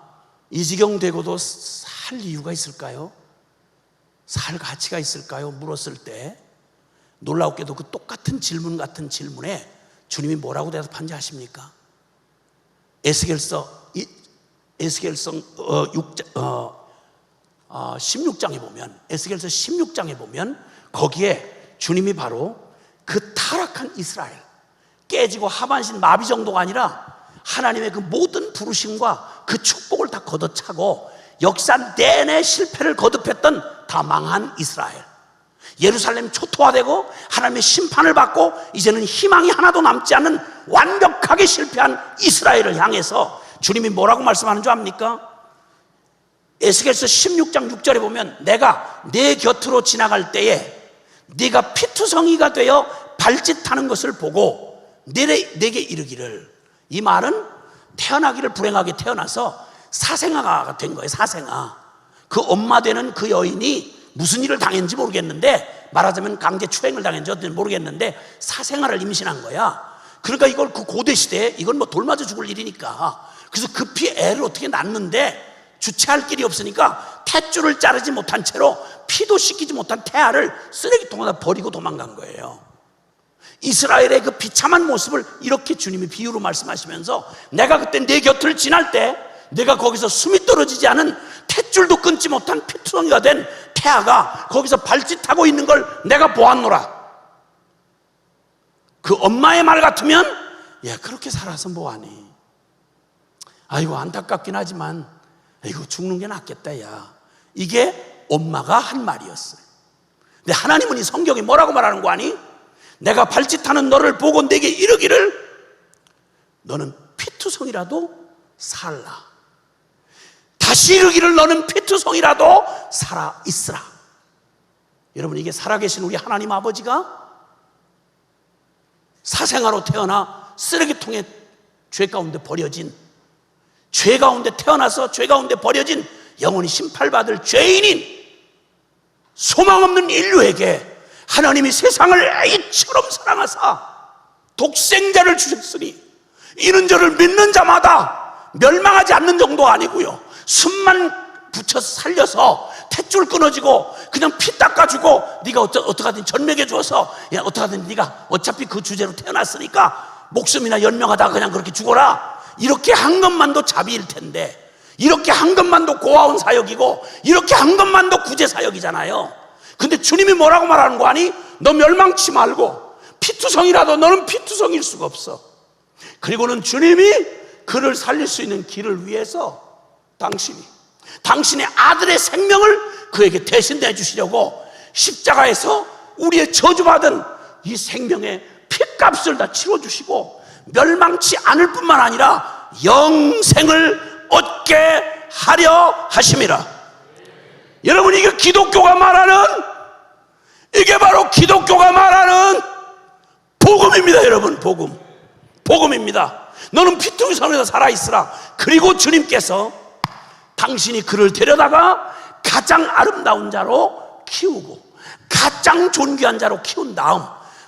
이 지경 되고도 살 이유가 있을까요? 살 가치가 있을까요? 물었을 때 놀라웠게도 그 똑같은 질문 같은 질문에 주님이 뭐라고 대답한지 아십니까? 에스겔서 16장에 보면, 에스겔서 16장에 보면 거기에 주님이 바로 그 타락한 이스라엘, 깨지고 하반신 마비 정도가 아니라 하나님의 그 모든 부르심과 그 축복을 다 걷어차고 역사 내내 실패를 거듭했던 다 망한 이스라엘, 예루살렘 초토화되고 하나님의 심판을 받고 이제는 희망이 하나도 남지 않는 완벽하게 실패한 이스라엘을 향해서 주님이 뭐라고 말씀하는 줄 압니까? 에스겔서 16장 6절에 보면 내가 내 곁으로 지나갈 때에 네가 피투성이가 되어 발짓하는 것을 보고 내게 이르기를, 이 말은 태어나기를 불행하게 태어나서 사생아가 된 거예요. 사생아. 그 엄마 되는 그 여인이 무슨 일을 당했는지 모르겠는데, 말하자면 강제 추행을 당했는지 어떤지 모르겠는데 사생아를 임신한 거야. 그러니까 이걸 그 고대 시대에 이건 뭐 돌 맞아 죽을 일이니까, 그래서 급히 애를 어떻게 낳는데 주체할 길이 없으니까 탯줄을 자르지 못한 채로 피도 씻기지 못한 태아를 쓰레기통에다 버리고 도망간 거예요. 이스라엘의 그 비참한 모습을 이렇게 주님이 비유로 말씀하시면서, 내가 그때 내 곁을 지날 때 내가 거기서 숨이 떨어지지 않은 탯줄도 끊지 못한 피투성이가 된 태아가 거기서 발짓하고 있는 걸 내가 보았노라. 그 엄마의 말 같으면 야, 그렇게 살아서 뭐하니? 아이고 안타깝긴 하지만 이거 죽는 게 낫겠다 야. 이게 엄마가 한 말이었어요. 근데 하나님은 이 성경에 뭐라고 말하는 거 아니? 내가 발짓하는 너를 보고 내게 이르기를 너는 피투성이라도 살라. 다시 이르기를 너는 피투성이라도 살아 있으라. 여러분, 이게 살아계신 우리 하나님 아버지가 사생아로 태어나 쓰레기통에 죄 가운데 버려진, 죄 가운데 태어나서 죄 가운데 버려진 영원히 심판받을 죄인인 소망 없는 인류에게 하나님이 세상을 아이처럼 사랑하사 독생자를 주셨으니 이는 저를 믿는 자마다 멸망하지 않는 정도가 아니고요, 숨만 붙여서 살려서 탯줄 끊어지고 그냥 피 닦아주고 네가 어떡하든 전맥해 주어서 야 어떡하든 네가 어차피 그 주제로 태어났으니까 목숨이나 연명하다가 그냥 그렇게 죽어라, 이렇게 한 것만도 자비일 텐데, 이렇게 한 것만도 고아원 사역이고 이렇게 한 것만도 구제 사역이잖아요. 근데 주님이 뭐라고 말하는 거 아니? 너 멸망치 말고 피투성이라도 너는 피투성일 수가 없어. 그리고는 주님이 그를 살릴 수 있는 길을 위해서 당신의 아들의 생명을 그에게 대신 내주시려고 십자가에서 우리의 저주받은 이 생명의 핏값을 다 치러주시고 멸망치 않을 뿐만 아니라 영생을 얻게 하려 하심이라. 여러분, 이게 기독교가 말하는, 이게 바로 기독교가 말하는 복음입니다. 여러분, 복음입니다. 너는 피투성이라도 살아있으라. 그리고 주님께서 당신이 그를 데려다가 가장 아름다운 자로 키우고 가장 존귀한 자로 키운 다음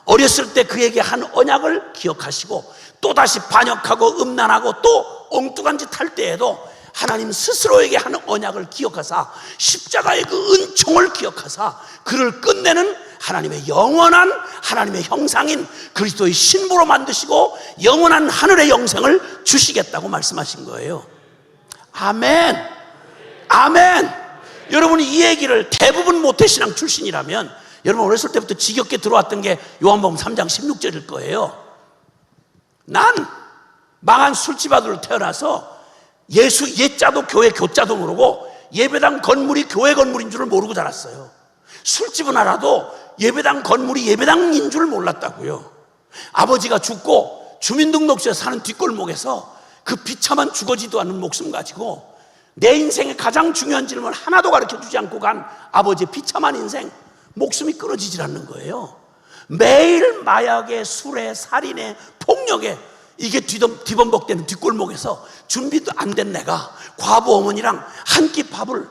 어렸을 때 그에게 한 언약을 기억하시고 또다시 반역하고 음란하고 또 엉뚱한 짓 할 때에도 하나님 스스로에게 하는 언약을 기억하사 십자가의 그 은총을 기억하사 그를 끝내는 하나님의 영원한 하나님의 형상인 그리스도의 신부로 만드시고 영원한 하늘의 영생을 주시겠다고 말씀하신 거예요. 아멘. 아멘. 여러분이 이 얘기를 대부분 모태신앙 출신이라면 여러분 어렸을 때부터 지겹게 들어왔던 게 요한복음 3장 16절일 거예요. 난 망한 술집 아들로 태어나서 예수 옛자도 교회 교자도 모르고 예배당 건물이 교회 건물인 줄을 모르고 자랐어요. 술집은 알아도 예배당 건물이 예배당인 줄을 몰랐다고요. 아버지가 죽고 주민등록소에 사는 뒷골목에서 그 비참한 죽어지도 않는 목숨 가지고 내 인생의 가장 중요한 질문 하나도 가르쳐주지 않고 간 아버지의 비참한 인생, 목숨이 끊어지질 않는 거예요. 매일 마약에 술에 살인에 폭력에 이게 뒤범벅되는 뒷골목에서 준비도 안 된 내가 과부 어머니랑 한 끼 밥을,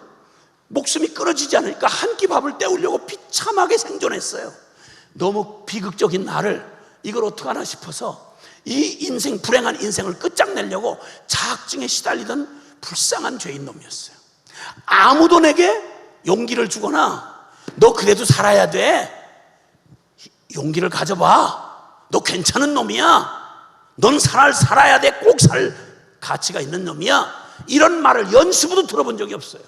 목숨이 끊어지지 않으니까 한 끼 밥을 때우려고 비참하게 생존했어요. 너무 비극적인 나를 이걸 어떡하나 싶어서 이 인생, 불행한 인생을 끝장내려고 자학증에 시달리던 불쌍한 죄인 놈이었어요. 아무도 내게 용기를 주거나 너 그래도 살아야 돼, 용기를 가져봐, 너 괜찮은 놈이야, 넌 살아야 돼, 꼭 살 가치가 있는 놈이야, 이런 말을 연수부도 들어본 적이 없어요.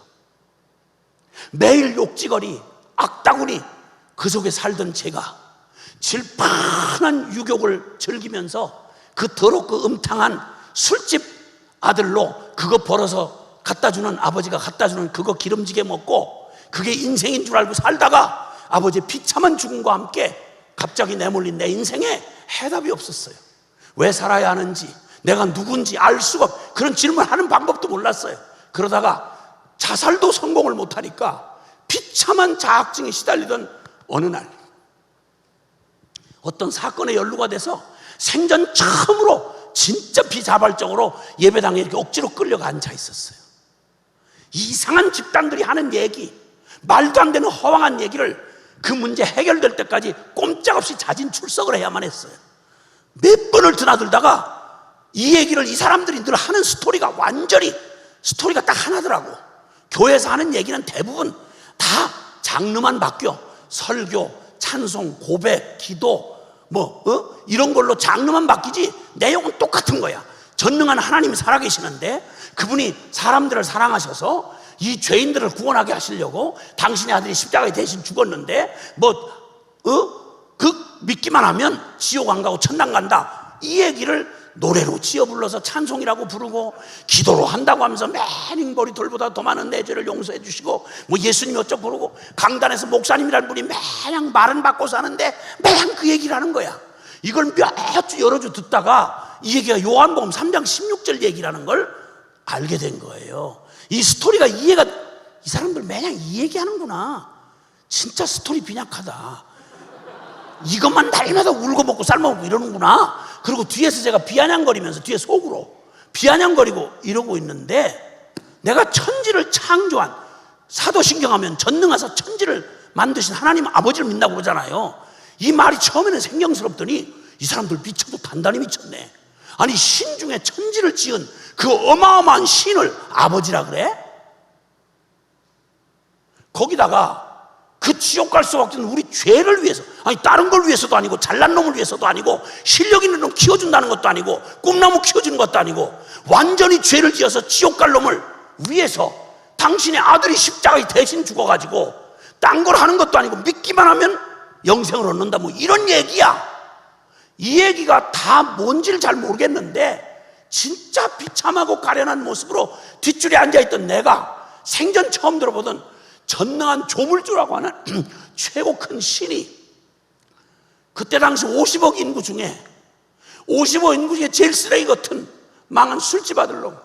매일 욕지거리, 악다구니 그 속에 살던 제가 질판한 유욕을 즐기면서 그 더럽고 음탕한 술집 아들로 그거 벌어서 갖다주는, 아버지가 갖다주는 그거 기름지게 먹고 그게 인생인 줄 알고 살다가 아버지의 비참한 죽음과 함께 갑자기 내몰린 내 인생에 해답이 없었어요. 왜 살아야 하는지, 내가 누군지 알 수가 없고, 그런 질문하는 방법도 몰랐어요. 그러다가 자살도 성공을 못하니까 비참한 자학증에 시달리던 어느 날 어떤 사건에 연루가 돼서 생전 처음으로 진짜 비자발적으로 예배당에 이렇게 억지로 끌려가 앉아 있었어요. 이상한 집단들이 하는 얘기, 말도 안 되는 허황한 얘기를 그 문제 해결될 때까지 꼼짝없이 자진 출석을 해야만 했어요. 몇 번을 드나들다가 이 얘기를, 이 사람들이 늘 하는 스토리가 완전히 스토리가 딱 하나더라고. 교회에서 하는 얘기는 대부분 다 장르만 바뀌어. 설교, 찬송, 고백, 기도 이런 걸로 장르만 바뀌지 내용은 똑같은 거야. 전능한 하나님이 살아계시는데 그분이 사람들을 사랑하셔서 이 죄인들을 구원하게 하시려고 당신의 아들이 십자가에 대신 죽었는데 그 믿기만 하면 지옥 안 가고 천당 간다, 이 얘기를 노래로 지어 불러서 찬송이라고 부르고 기도로 한다고 하면서 매닝벌이 돌보다 더 많은 내 죄를 용서해 주시고 예수님 어쩌고 부르고, 강단에서 목사님이라는 분이 매냥 말은 받고 사는데 매냥 그 얘기를 하는 거야. 이걸 몇 주 여러 주 듣다가 이 얘기가 요한복음 3장 16절 얘기라는 걸 알게 된 거예요. 이 스토리가 이 사람들 매냥 이 얘기하는구나. 진짜 스토리 빈약하다. 이것만 날마다 울고 먹고 삶아먹고 이러는구나. 그리고 뒤에서 제가 비아냥거리면서 뒤에 속으로 비아냥거리고 이러고 있는데, 내가 천지를 창조한, 사도신경하면 전능하사 천지를 만드신 하나님 아버지를 믿는다고 그러잖아요. 이 말이 처음에는 생경스럽더니 이 사람들 미쳐도 단단히 미쳤네. 아니, 신 중에 천지를 지은 그 어마어마한 신을 아버지라 그래? 거기다가 그 지옥 갈 수밖에 없는 우리 죄를 위해서, 아니 다른 걸 위해서도 아니고 잘난 놈을 위해서도 아니고 실력 있는 놈 키워준다는 것도 아니고 꿈나무 키워주는 것도 아니고 완전히 죄를 지어서 지옥 갈 놈을 위해서 당신의 아들이 십자가에 대신 죽어가지고 딴 걸 하는 것도 아니고 믿기만 하면 영생을 얻는다, 이런 얘기야. 이 얘기가 다 뭔지를 잘 모르겠는데 진짜 비참하고 가련한 모습으로 뒷줄에 앉아있던 내가 생전 처음 들어보던 전능한 조물주라고 하는 최고 큰 신이, 그때 당시 50억 인구 중에 제일 쓰레기 같은 망한 술집 아들 놈,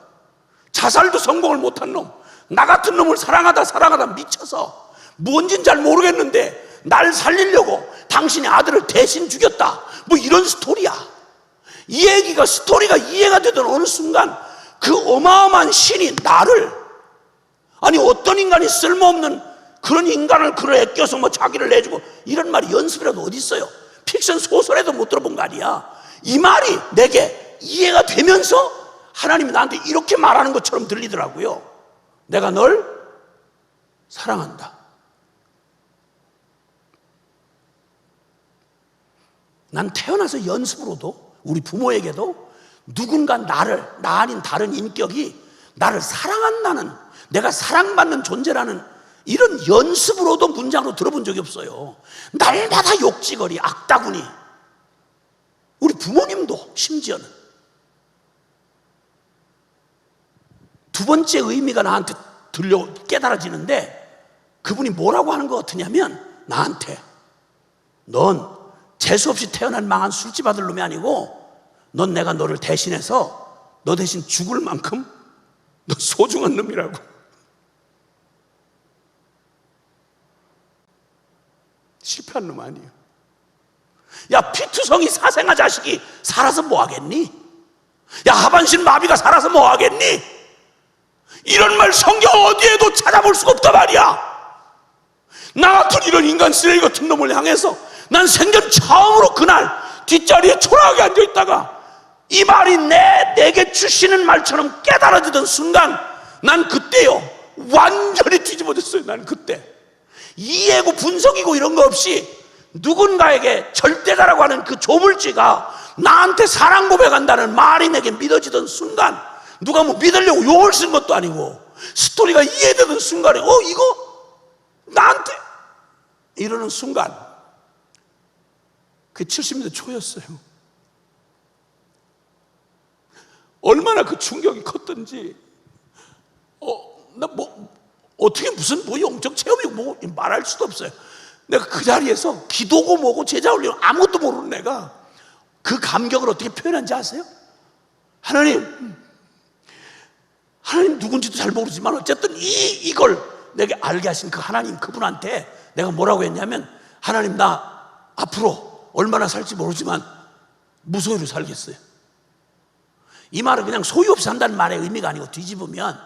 자살도 성공을 못한 놈, 나 같은 놈을 사랑하다 미쳐서 뭔진 잘 모르겠는데 날 살리려고 당신의 아들을 대신 죽였다, 이런 스토리야. 이 얘기가, 스토리가 이해가 되던 어느 순간 그 어마어마한 신이 나를, 아니 어떤 인간이 쓸모없는 그런 인간을 애껴서 자기를 내주고, 이런 말이 연습이라도 어디 있어요? 픽션 소설에도 못 들어본 거 아니야. 이 말이 내게 이해가 되면서 하나님이 나한테 이렇게 말하는 것처럼 들리더라고요. 내가 널 사랑한다. 난 태어나서 연습으로도 우리 부모에게도 누군가 나 아닌 다른 인격이 나를 사랑한다는, 내가 사랑받는 존재라는 이런 연습으로도 문장으로 들어본 적이 없어요. 날마다 욕지거리, 악다구니. 우리 부모님도 심지어는. 두 번째 의미가 나한테 깨달아지는데, 그분이 뭐라고 하는 것 같으냐면 나한테, 넌 재수없이 태어난 망한 술집 아들 놈이 아니고 넌 내가 너를 대신해서 너 대신 죽을 만큼 너 소중한 놈이라고. 실패한 놈 아니에요. 야, 피투성이 사생아 자식이 살아서 뭐 하겠니? 야, 하반신 마비가 살아서 뭐 하겠니? 이런 말 성경 어디에도 찾아볼 수가 없단 말이야. 나 같은 이런 인간 쓰레기 같은 놈을 향해서 난 생전 처음으로 그날 뒷자리에 초라하게 앉아있다가 이 말이 내게 주시는 말처럼 깨달아지던 순간 난 그때요 완전히 뒤집어졌어요. 난 그때 이해고 분석이고 이런 거 없이 누군가에게 절대다라고 하는 그 조물주가 나한테 사랑 고백한다는 말이 내게 믿어지던 순간, 누가 뭐 믿으려고 용을 쓴 것도 아니고 스토리가 이해되던 순간에 이거 나한테 이러는 순간, 그게 70년대 초였어요. 얼마나 그 충격이 컸던지, 나 어떻게 무슨 영적 체험이고 말할 수도 없어요. 내가 그 자리에서 기도고 뭐고 제자 훈련 아무것도 모르는 내가 그 감격을 어떻게 표현한지 아세요? 하나님 누군지도 잘 모르지만 어쨌든 이걸 내게 알게 하신 그 하나님, 그분한테 내가 뭐라고 했냐면, 하나님 나 앞으로 얼마나 살지 모르지만 무소유로 살겠어요. 이 말은 그냥 소유 없이 산다는 말의 의미가 아니고, 뒤집으면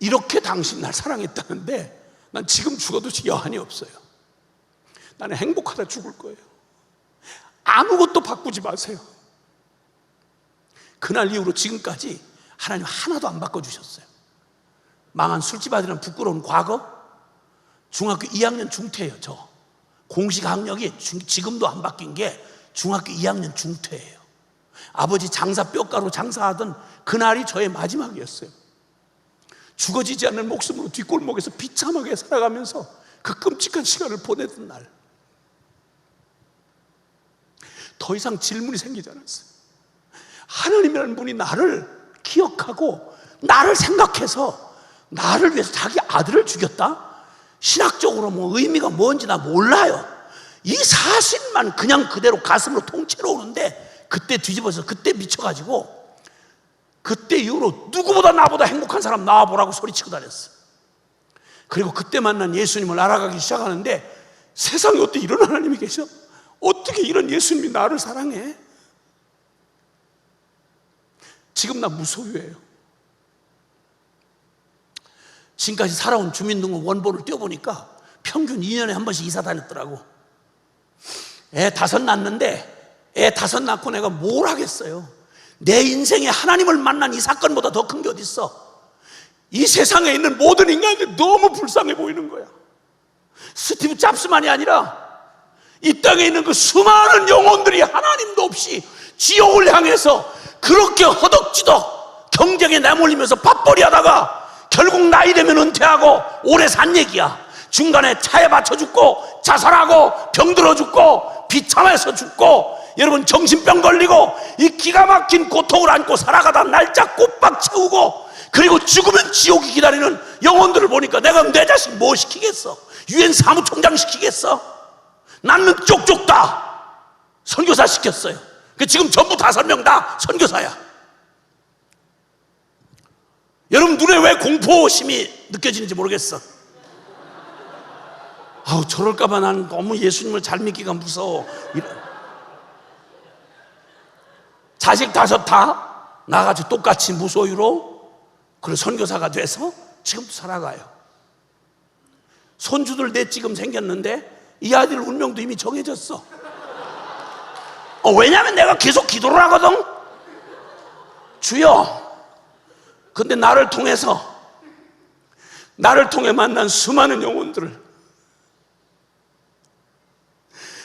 이렇게 당신 날 사랑했다는데 난 지금 죽어도 여한이 없어요. 나는 행복하다 죽을 거예요. 아무것도 바꾸지 마세요. 그날 이후로 지금까지 하나님 하나도 안 바꿔주셨어요. 망한 술집 아들은 부끄러운 과거, 중학교 2학년 중퇴예요. 저 공식 학력이 지금도 안 바뀐 게 중학교 2학년 중퇴예요. 아버지 뼈가루 장사하던 그날이 저의 마지막이었어요. 죽어지지 않는 목숨으로 뒷골목에서 비참하게 살아가면서 그 끔찍한 시간을 보내던 날, 더 이상 질문이 생기지 않았어요. 하나님이라는 분이 나를 기억하고 나를 생각해서 나를 위해서 자기 아들을 죽였다? 신학적으로 뭐 의미가 뭔지 나 몰라요. 이 사실만 그냥 그대로 가슴으로 통째로 오는데, 그때 뒤집어서 그때 미쳐가지고 그때 이후로 누구보다 나보다 행복한 사람 나와보라고 소리치고 다녔어요. 그리고 그때 만난 예수님을 알아가기 시작하는데, 세상에 어떻게 이런 하나님이 계셔? 어떻게 이런 예수님이 나를 사랑해? 지금 나 무소유예요. 지금까지 살아온 주민등록 원본을 떼어보니까 평균 2년에 한 번씩 이사 다녔더라고. 애 5 낳았는데, 애 5 낳고 내가 뭘 하겠어요? 내 인생에 하나님을 만난 이 사건보다 더 큰 게 어딨어? 이 세상에 있는 모든 인간들이 너무 불쌍해 보이는 거야. 스티브 잡스만이 아니라 이 땅에 있는 그 수많은 영혼들이 하나님도 없이 지옥을 향해서 그렇게 허덕지덕 경쟁에 내몰리면서 밥벌이 하다가 결국 나이 되면 은퇴하고 오래 산 얘기야. 중간에 차에 맞춰 죽고 자살하고 병들어 죽고 비참해서 죽고, 여러분 정신병 걸리고 이 기가 막힌 고통을 안고 살아가다 날짜 꼬박 채우고, 그리고 죽으면 지옥이 기다리는 영혼들을 보니까 내가 내 자식 뭐 시키겠어? 유엔 사무총장 시키겠어? 나는 쪽쪽 다 선교사 시켰어요. 지금 전부 5명 다 선교사야. 여러분 눈에 왜 공포심이 느껴지는지 모르겠어. 저럴까봐 난 너무 예수님을 잘 믿기가 무서워. 자식 5 다 나가지고 똑같이 무소유로 그리고 선교사가 돼서 지금도 살아가요. 손주들 넷 지금 생겼는데 이 아들 운명도 이미 정해졌어. 왜냐면 내가 계속 기도를 하거든. 주여, 근데 나를 통해 만난 수많은 영혼들을,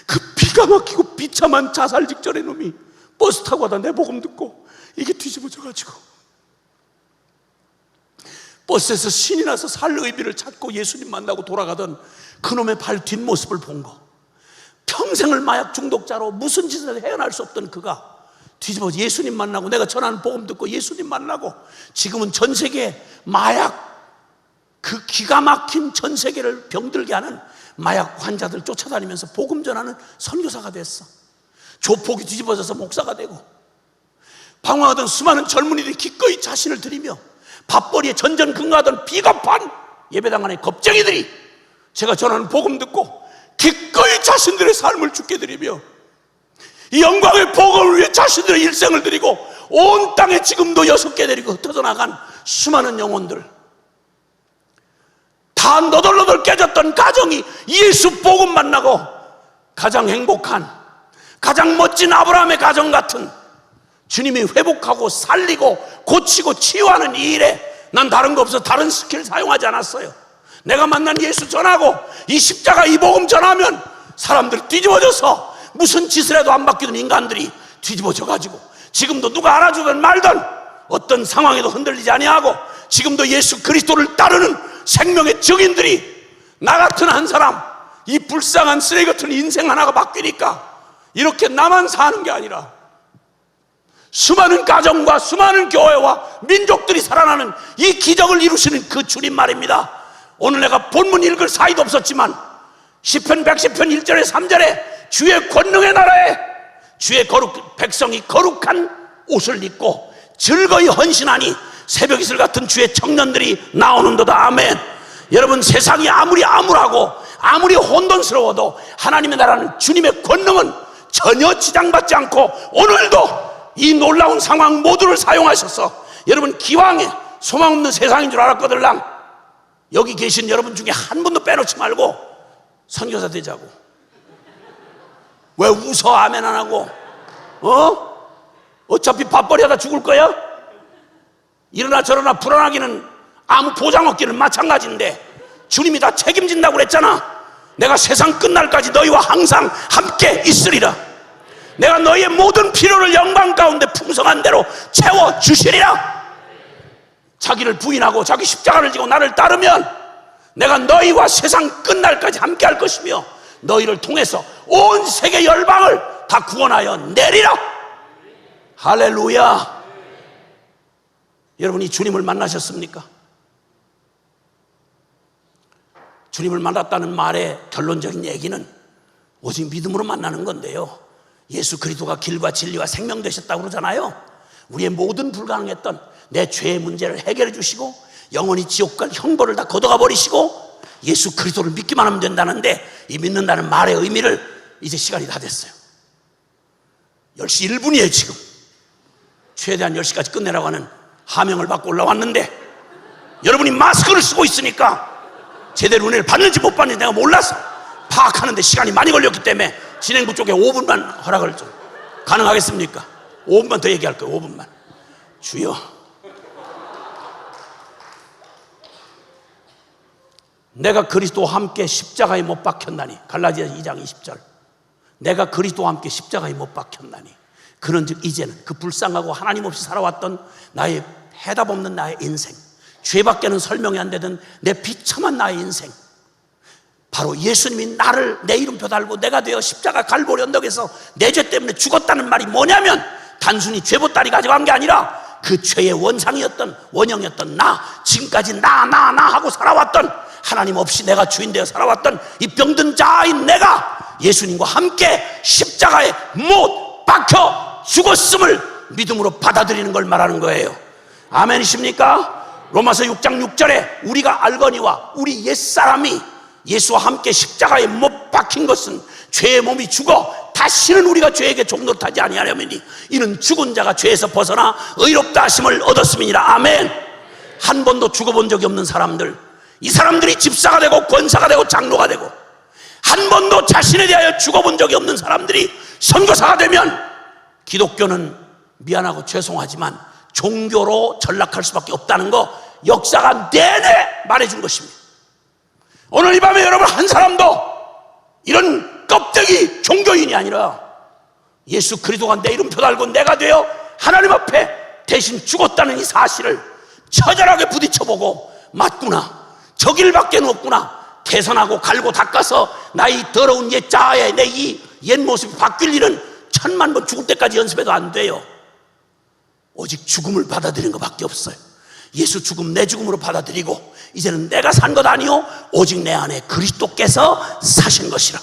그 비가 막히고 비참한 자살 직전의 놈이 버스 타고 가다 내 복음 듣고 이게 뒤집어져가지고 버스에서 신이 나서 살 의미를 찾고 예수님 만나고 돌아가던 그놈의 발 뒷모습을 본 거. 평생을 마약 중독자로 무슨 짓을 헤어날 수 없던 그가 뒤집어서 예수님 만나고, 내가 전하는 복음 듣고 예수님 만나고, 지금은 전 세계 마약, 그 기가 막힌 전 세계를 병들게 하는 마약 환자들 쫓아다니면서 복음 전하는 선교사가 됐어. 조폭이 뒤집어져서 목사가 되고, 방황하던 수많은 젊은이들이 기꺼이 자신을 드리며 밥벌이에 전전긍긍하던 비겁한 예배당 안의 겁쟁이들이 제가 전하는 복음 듣고 기꺼이 자신들의 삶을 죽게 드리며 이 영광의 복음을 위해 자신들의 일생을 드리고 온 땅에 지금도 6개 데리고 흩어져 나간 수많은 영혼들, 다 너덜너덜 깨졌던 가정이 예수 복음 만나고 가장 행복한, 가장 멋진 아브라함의 가정 같은, 주님이 회복하고 살리고 고치고 치유하는 이 일에 난 다른 거 없어 다른 스킬 사용하지 않았어요. 내가 만난 예수 전하고 이 십자가 이 복음 전하면 사람들 뒤집어져서 무슨 짓을 해도 안 바뀌는 인간들이 뒤집어져 가지고 지금도 누가 알아주든 말든 어떤 상황에도 흔들리지 아니하고 지금도 예수 그리스도를 따르는 생명의 증인들이 나 같은 한 사람 이 불쌍한 쓰레기 같은 인생 하나가 바뀌니까 이렇게 나만 사는 게 아니라 수많은 가정과 수많은 교회와 민족들이 살아나는 이 기적을 이루시는 그 주님 말입니다. 오늘 내가 본문 읽을 사이도 없었지만 시편 110편 1절에 3절에 주의 권능의 나라에 주의 백성이 거룩한 옷을 입고 즐거이 헌신하니 새벽 이슬 같은 주의 청년들이 나오는도다. 아멘. 여러분, 세상이 아무리 암울하고 아무리 혼돈스러워도 하나님의 나라는 주님의 권능은 전혀 지장받지 않고 오늘도 이 놀라운 상황 모두를 사용하셔서 여러분 기왕에 소망 없는 세상인 줄 알았거들랑 여기 계신 여러분 중에 한 분도 빼놓지 말고 선교사 되자고. 왜 웃어? 아멘 안 하고? 어차피 밥벌이 하다 죽을 거야? 이러나 저러나 불안하기는 아무 보장 없기는 마찬가지인데 주님이 다 책임진다고 그랬잖아. 내가 세상 끝날까지 너희와 항상 함께 있으리라. 내가 너희의 모든 필요를 영광 가운데 풍성한 대로 채워주시리라. 자기를 부인하고 자기 십자가를 지고 나를 따르면 내가 너희와 세상 끝날까지 함께 할 것이며 너희를 통해서 온 세계 열방을 다 구원하여 내리라. 할렐루야. 여러분이 주님을 만나셨습니까? 주님을 만났다는 말의 결론적인 얘기는 오직 믿음으로 만나는 건데요, 예수 그리스도가 길과 진리와 생명 되셨다고 그러잖아요. 우리의 모든 불가능했던 내 죄의 문제를 해결해 주시고 영원히 지옥과 형벌을 다 걷어가 버리시고 예수 그리스도를 믿기만 하면 된다는데, 이 믿는다는 말의 의미를 이제 시간이 다 됐어요. 10시 1분이에요 지금. 최대한 10시까지 끝내라고 하는 하명을 받고 올라왔는데 여러분이 마스크를 쓰고 있으니까 제대로 은혜를 받는지 못 받는지 내가 몰라서 파악하는데 시간이 많이 걸렸기 때문에 진행부 쪽에 5분만 허락을 좀 가능하겠습니까? 5분만 더 얘기할 거예요. 5분만. 주여, 내가 그리스도와 함께 십자가에 못 박혔나니. 갈라디아서 2장 20절. 내가 그리스도와 함께 십자가에 못 박혔나니 그런즉 이제는 그 불쌍하고 하나님 없이 살아왔던 나의 해답 없는 나의 인생, 죄밖에는 설명이 안 되던 내 비참한 나의 인생, 바로 예수님이 나를 내 이름표 달고 내가 되어 십자가 갈보리 언덕에서 내 죄 때문에 죽었다는 말이 뭐냐면 단순히 죄보따리 가져간 게 아니라 그 죄의 원상이었던 원형이었던 나, 지금까지 나 하고 살아왔던, 하나님 없이 내가 주인 되어 살아왔던 이 병든 자인 내가 예수님과 함께 십자가에 못 박혀 죽었음을 믿음으로 받아들이는 걸 말하는 거예요. 아멘이십니까? 로마서 6장 6절에 우리가 알거니와 우리 옛사람이 예수와 함께 십자가에 못 박힌 것은 죄의 몸이 죽어 다시는 우리가 죄에게 종노릇하지 아니하려니니 이는 죽은 자가 죄에서 벗어나 의롭다 하심을 얻었음이니라. 아멘. 한 번도 죽어본 적이 없는 사람들, 이 사람들이 집사가 되고 권사가 되고 장로가 되고 한 번도 자신에 대하여 죽어본 적이 없는 사람들이 선교사가 되면 기독교는 미안하고 죄송하지만 종교로 전락할 수밖에 없다는 거 역사가 내내 말해준 것입니다. 오늘 이 밤에 여러분 한 사람도 이런 껍데기 종교인이 아니라 예수 그리스도가 내 이름표 달고 내가 되어 하나님 앞에 대신 죽었다는 이 사실을 처절하게 부딪혀보고 맞구나, 저 길밖에 없구나, 개선하고 갈고 닦아서 나의 더러운 옛 자아에 내 이 옛 모습이 바뀔 일은 천만 번 죽을 때까지 연습해도 안 돼요. 오직 죽음을 받아들이는 것밖에 없어요. 예수 죽음 내 죽음으로 받아들이고 이제는 내가 산 것 아니요 오직 내 안에 그리스도께서 사신 것이라.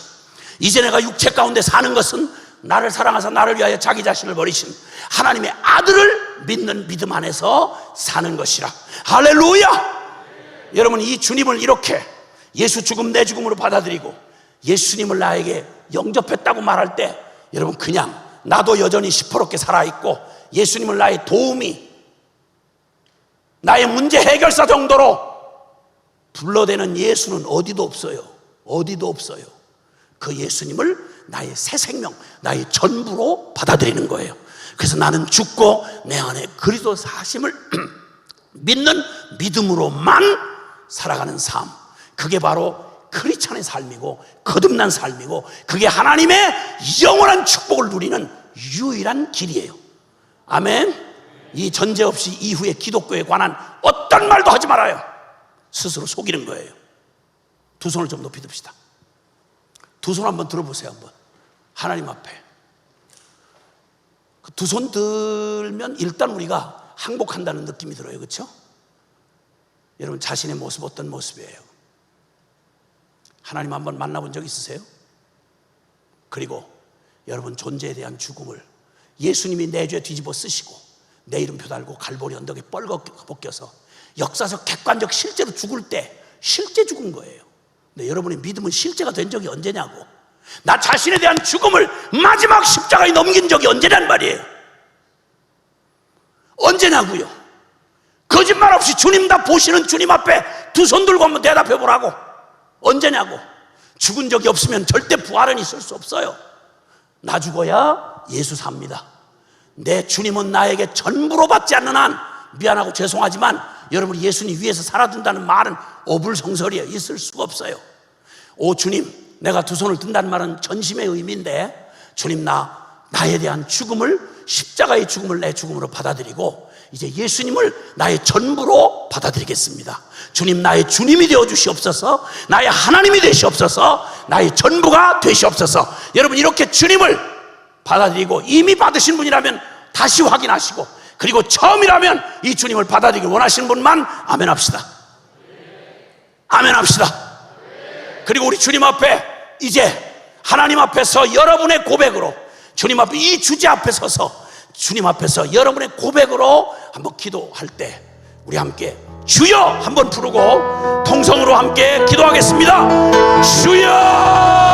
이제 내가 육체 가운데 사는 것은 나를 사랑하사 나를 위하여 자기 자신을 버리신 하나님의 아들을 믿는 믿음 안에서 사는 것이라. 할렐루야. 여러분, 이 주님을 이렇게 예수 죽음 내 죽음으로 받아들이고 예수님을 나에게 영접했다고 말할 때 여러분, 그냥 나도 여전히 시퍼렇게 살아있고 예수님을 나의 도움이, 나의 문제 해결사 정도로 불러대는 예수는 어디도 없어요. 어디도 없어요. 그 예수님을 나의 새 생명, 나의 전부로 받아들이는 거예요. 그래서 나는 죽고 내 안에 그리스도 사심을 믿는 믿음으로만 살아가는 삶, 그게 바로 크리스찬의 삶이고 거듭난 삶이고, 그게 하나님의 영원한 축복을 누리는 유일한 길이에요. 아멘. 이 전제 없이 이후에 기독교에 관한 어떤 말도 하지 말아요. 스스로 속이는 거예요. 두 손을 좀 높이 듭시다. 두 손 한번 들어보세요. 한번 하나님 앞에 두 손 들면 일단 우리가 항복한다는 느낌이 들어요. 그렇죠? 여러분 자신의 모습 어떤 모습이에요? 하나님 한번 만나본 적 있으세요? 그리고 여러분 존재에 대한 죽음을 예수님이 내 죄 뒤집어 쓰시고 내 이름표 달고 갈보리 언덕에 뻘벗겨서 역사적 객관적 실제로 죽을 때 실제 죽은 거예요. 근데 여러분의 믿음은 실제가 된 적이 언제냐고. 나 자신에 대한 죽음을 마지막 십자가에 넘긴 적이 언제란 말이에요. 언제냐고요. 거짓말 없이 주님 다 보시는 주님 앞에 두 손 들고 한번 대답해 보라고. 언제냐고. 죽은 적이 없으면 절대 부활은 있을 수 없어요. 나 죽어야 예수 삽니다. 내 주님은 나에게 전부로 받지 않는 한, 미안하고 죄송하지만 여러분이 예수님 위해서 살아준다는 말은 어불성설이에요. 있을 수가 없어요. 오 주님, 내가 두 손을 든다는 말은 전심의 의미인데, 주님 나에 대한 죽음을, 십자가의 죽음을 내 죽음으로 받아들이고 이제 예수님을 나의 전부로 받아들이겠습니다. 주님 나의 주님이 되어주시옵소서. 나의 하나님이 되시옵소서. 나의 전부가 되시옵소서. 여러분 이렇게 주님을 받아들이고, 이미 받으신 분이라면 다시 확인하시고, 그리고 처음이라면 이 주님을 받아들이기 원하시는 분만 아멘 합시다. 아멘 합시다. 그리고 우리 주님 앞에 이제 하나님 앞에서 여러분의 고백으로, 주님 앞에 이 주제 앞에 서서 주님 앞에서 여러분의 고백으로 한번 기도할 때 우리 함께 주여 한번 부르고 통성으로 함께 기도하겠습니다. 주여.